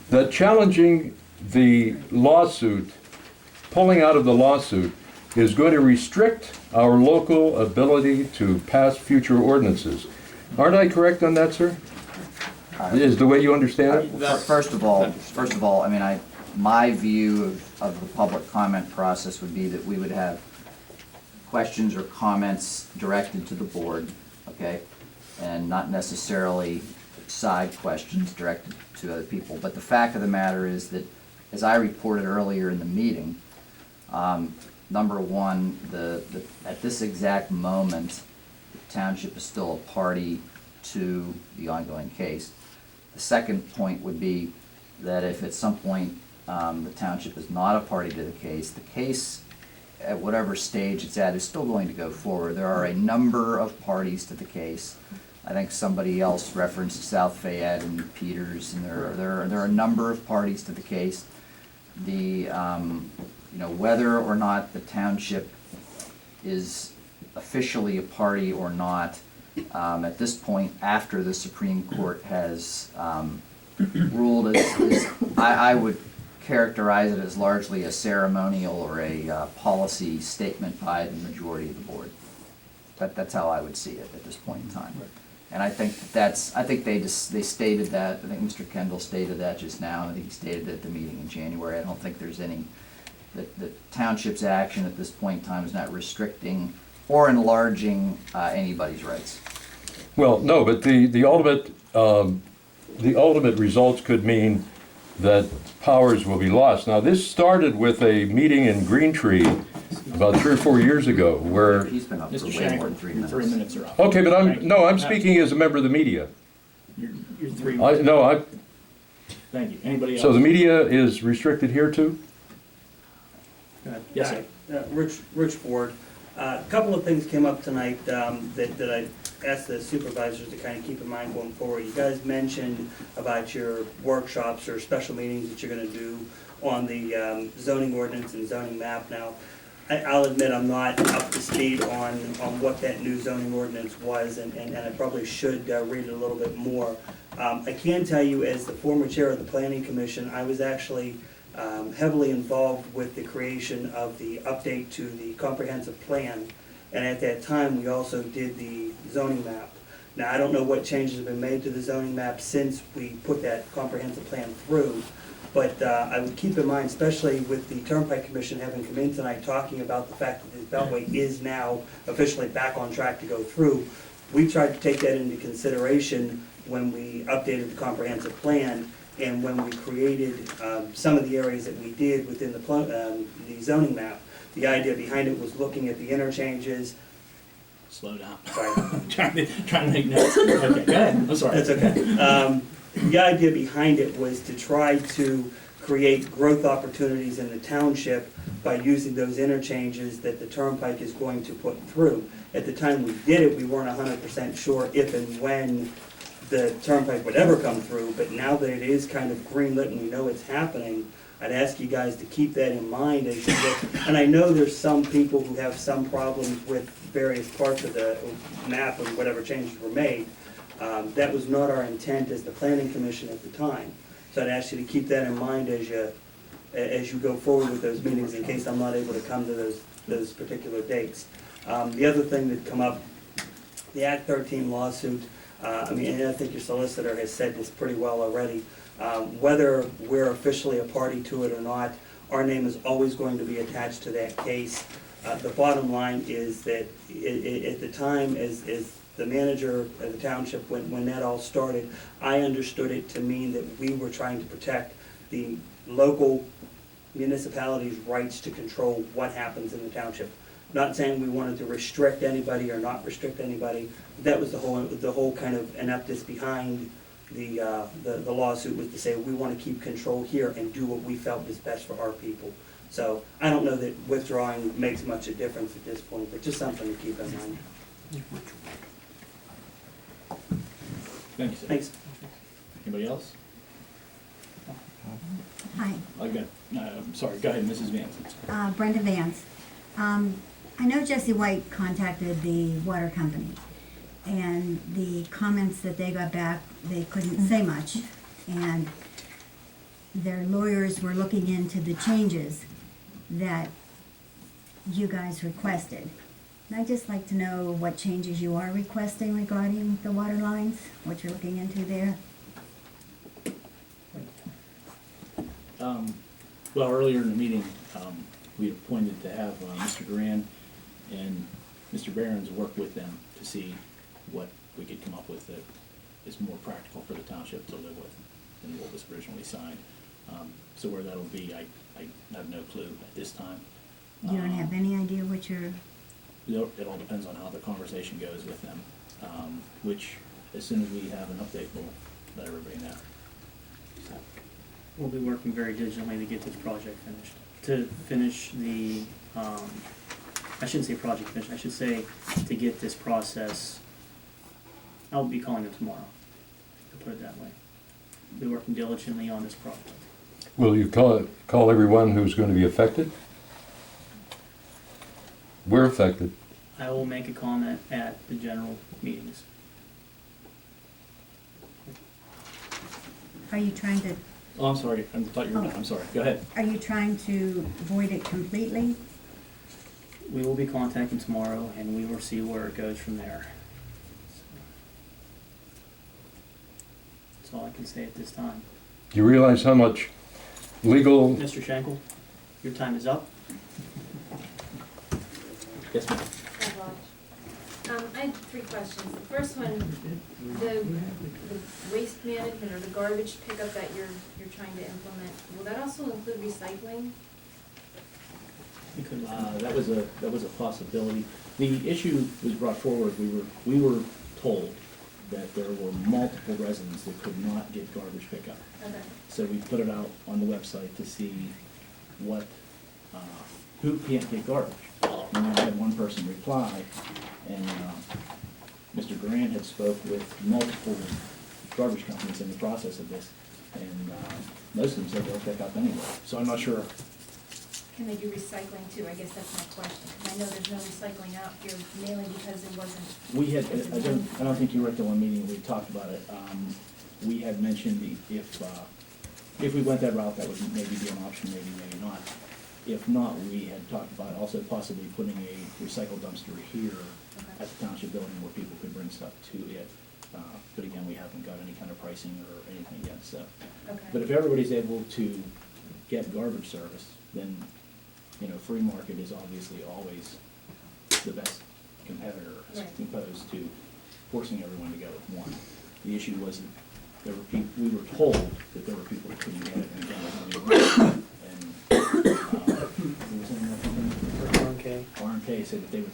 Speaker 19: That challenging the lawsuit, pulling out of the lawsuit, is going to restrict our local ability to pass future ordinances. Aren't I correct on that, sir? Is the way you understand it?
Speaker 2: First of all, I mean, my view of the public comment process would be that we would have questions or comments directed to the board, okay? And not necessarily side questions directed to other people. But the fact of the matter is that, as I reported earlier in the meeting, number one, at this exact moment, the township is still a party to the ongoing case. The second point would be that if at some point the township is not a party to the case at whatever stage it's at is still going to go forward. There are a number of parties to the case. I think somebody else referenced South Fayette and Peters, and there are a number of parties to the case. Whether or not the township is officially a party or not, at this point, after the Supreme Court has ruled, I would characterize it as largely a ceremonial or a policy statement by the majority of the board. That's how I would see it at this point in time. And I think they stated that. I think Mr. Kendall stated that just now, and I think he stated it at the meeting in January. I don't think there's any, the township's action at this point in time is not restricting or enlarging anybody's rights.
Speaker 19: Well, no, but the ultimate results could mean that powers will be lost. Now, this started with a meeting in Green Tree about 3 or 4 years ago, where.
Speaker 2: He's been up for
Speaker 3: Mr.
Speaker 2: way
Speaker 3: Shank,
Speaker 2: more than 3
Speaker 3: your
Speaker 2: minutes.
Speaker 3: 3 minutes are up.
Speaker 19: Okay, but
Speaker 3: Thank you.
Speaker 19: I'm speaking as a member of the media.
Speaker 3: Your 3 minutes. Thank you. Anybody else?
Speaker 19: So the media is restricted here too?
Speaker 3: Yes, sir.
Speaker 12: Rich Ford. A couple of things came up tonight that I asked the supervisors to kind of keep in mind going forward. You guys mentioned about your workshops or special meetings that you're going to do on the zoning ordinance and zoning map. Now, I'll admit I'm not up to speed on what that new zoning ordinance was, and I probably should read it a little bit more. I can tell you, as the former chair of the Planning Commission, I was actually heavily involved with the creation of the update to the comprehensive plan, and at that time we also did the zoning map. Now, I don't know what changes have been made to the zoning map since we put that comprehensive plan through, but I would keep in mind, especially with the Turnpike Commission having come in tonight talking about the fact that the Beltway is now officially back on track to go through, we tried to take that into consideration when we updated the comprehensive plan. And when we created some of the areas that we did within the zoning map, the idea behind it was looking at the interchanges.
Speaker 3: Slow down.
Speaker 12: Sorry.
Speaker 3: trying to make notes. Okay, go ahead. I'm sorry.
Speaker 12: That's okay. The idea behind it was to try to create growth opportunities in the township by using those interchanges that the Turnpike is going to put through. At the time we did it, we weren't 100% sure if and when the Turnpike would ever come through, but now that it is kind of greenlit and we know it's happening, I'd ask you guys to keep that in mind as you look. And I know there's some people who have some problems with various parts of the map and whatever changes were made. That was not our intent as the Planning Commission at the time. So I'd ask you to keep that in mind as you go forward with those meetings, in case I'm not able to come to those particular dates. The other thing that come up, the Act 13 lawsuit. And I think your solicitor has said this pretty well already. Whether we're officially a party to it or not, our name is always going to be attached to that case. The bottom line is that at the time, as the manager of the township, when that all started, I understood it to mean that we were trying to protect the local municipalities' rights to control what happens in the township. Not saying we wanted to restrict anybody or not restrict anybody. That was the whole kind of impetus behind the lawsuit, was to say we want to keep control here and do what we felt is best for our people. So I don't know that withdrawing makes much a difference at this point, but just something to keep in mind.
Speaker 3: Thank you, sir.
Speaker 7: Thanks.
Speaker 3: Anybody else?
Speaker 8: Hi,
Speaker 3: I got, I'm sorry, go ahead, Mrs. Vance.
Speaker 8: Brenda Vance. I know Jesse White contacted the water company, and the comments that they got back, they couldn't say much. And their lawyers were looking into the changes that you guys requested. And I'd just like to know what changes you are requesting regarding the water lines, what you're looking into there.
Speaker 3: Well, earlier in the meeting, we appointed to have Mr. Duran and Mr. Barron's work with them to see what we could come up with that is more practical for the township to live with than what was originally signed. So where that'll be, I have no clue at this time.
Speaker 8: You don't have any idea what you're,
Speaker 3: It all depends on how the conversation goes with them, which, as soon as we have an update, we'll let everybody know. So,
Speaker 7: We'll be working very diligently to get this project finished. To finish the, I shouldn't say project finished, I should say to get this process, I'll be calling them tomorrow, to put it that way. Be working diligently on this project.
Speaker 19: Will you call everyone who's going to be affected? We're affected.
Speaker 7: I will make a comment at the general meetings.
Speaker 8: are you trying to,
Speaker 3: Oh, I'm sorry, I thought you were done, I'm sorry, go ahead.
Speaker 8: are you trying to void it completely?
Speaker 7: We will be contacting tomorrow, and we will see where it goes from there. That's all I can say at this time.
Speaker 19: Do you realize how much legal...
Speaker 7: Mr. Schenkel, your time is up.
Speaker 3: Yes, ma'am.
Speaker 11: I had 3 questions. The first one, the waste management or the garbage pickup that you're trying to implement, will that also include recycling?
Speaker 3: That was a possibility. The issue was brought forward, we were told that there were multiple residents that could not get garbage pickup.
Speaker 11: Okay.
Speaker 3: So we put it out on the website to see what, who can't get garbage. And I had one person reply, and Mr. Duran had spoke with multiple garbage companies in the process of this, and most of them said they'll pick up anyway. So I'm not sure.
Speaker 11: Can they do recycling too? I guess that's my question, because I know there's no recycling out here mainly because it wasn't.
Speaker 3: We had, I don't think you were at the one meeting, we talked about it. We had mentioned if we went that route, that would maybe be an option, maybe not. If not, we had talked about also possibly putting a recycle dumpster here at the township building where people could bring stuff to it. But again, we haven't got any kind of pricing or anything yet, so.
Speaker 11: Okay.
Speaker 3: But if everybody's able to get garbage service, then, you know, free market is obviously always the best competitor as opposed to forcing everyone to go with one. The issue was that there were people, we were told that there were people who couldn't get it, and again, and, RMK said that they would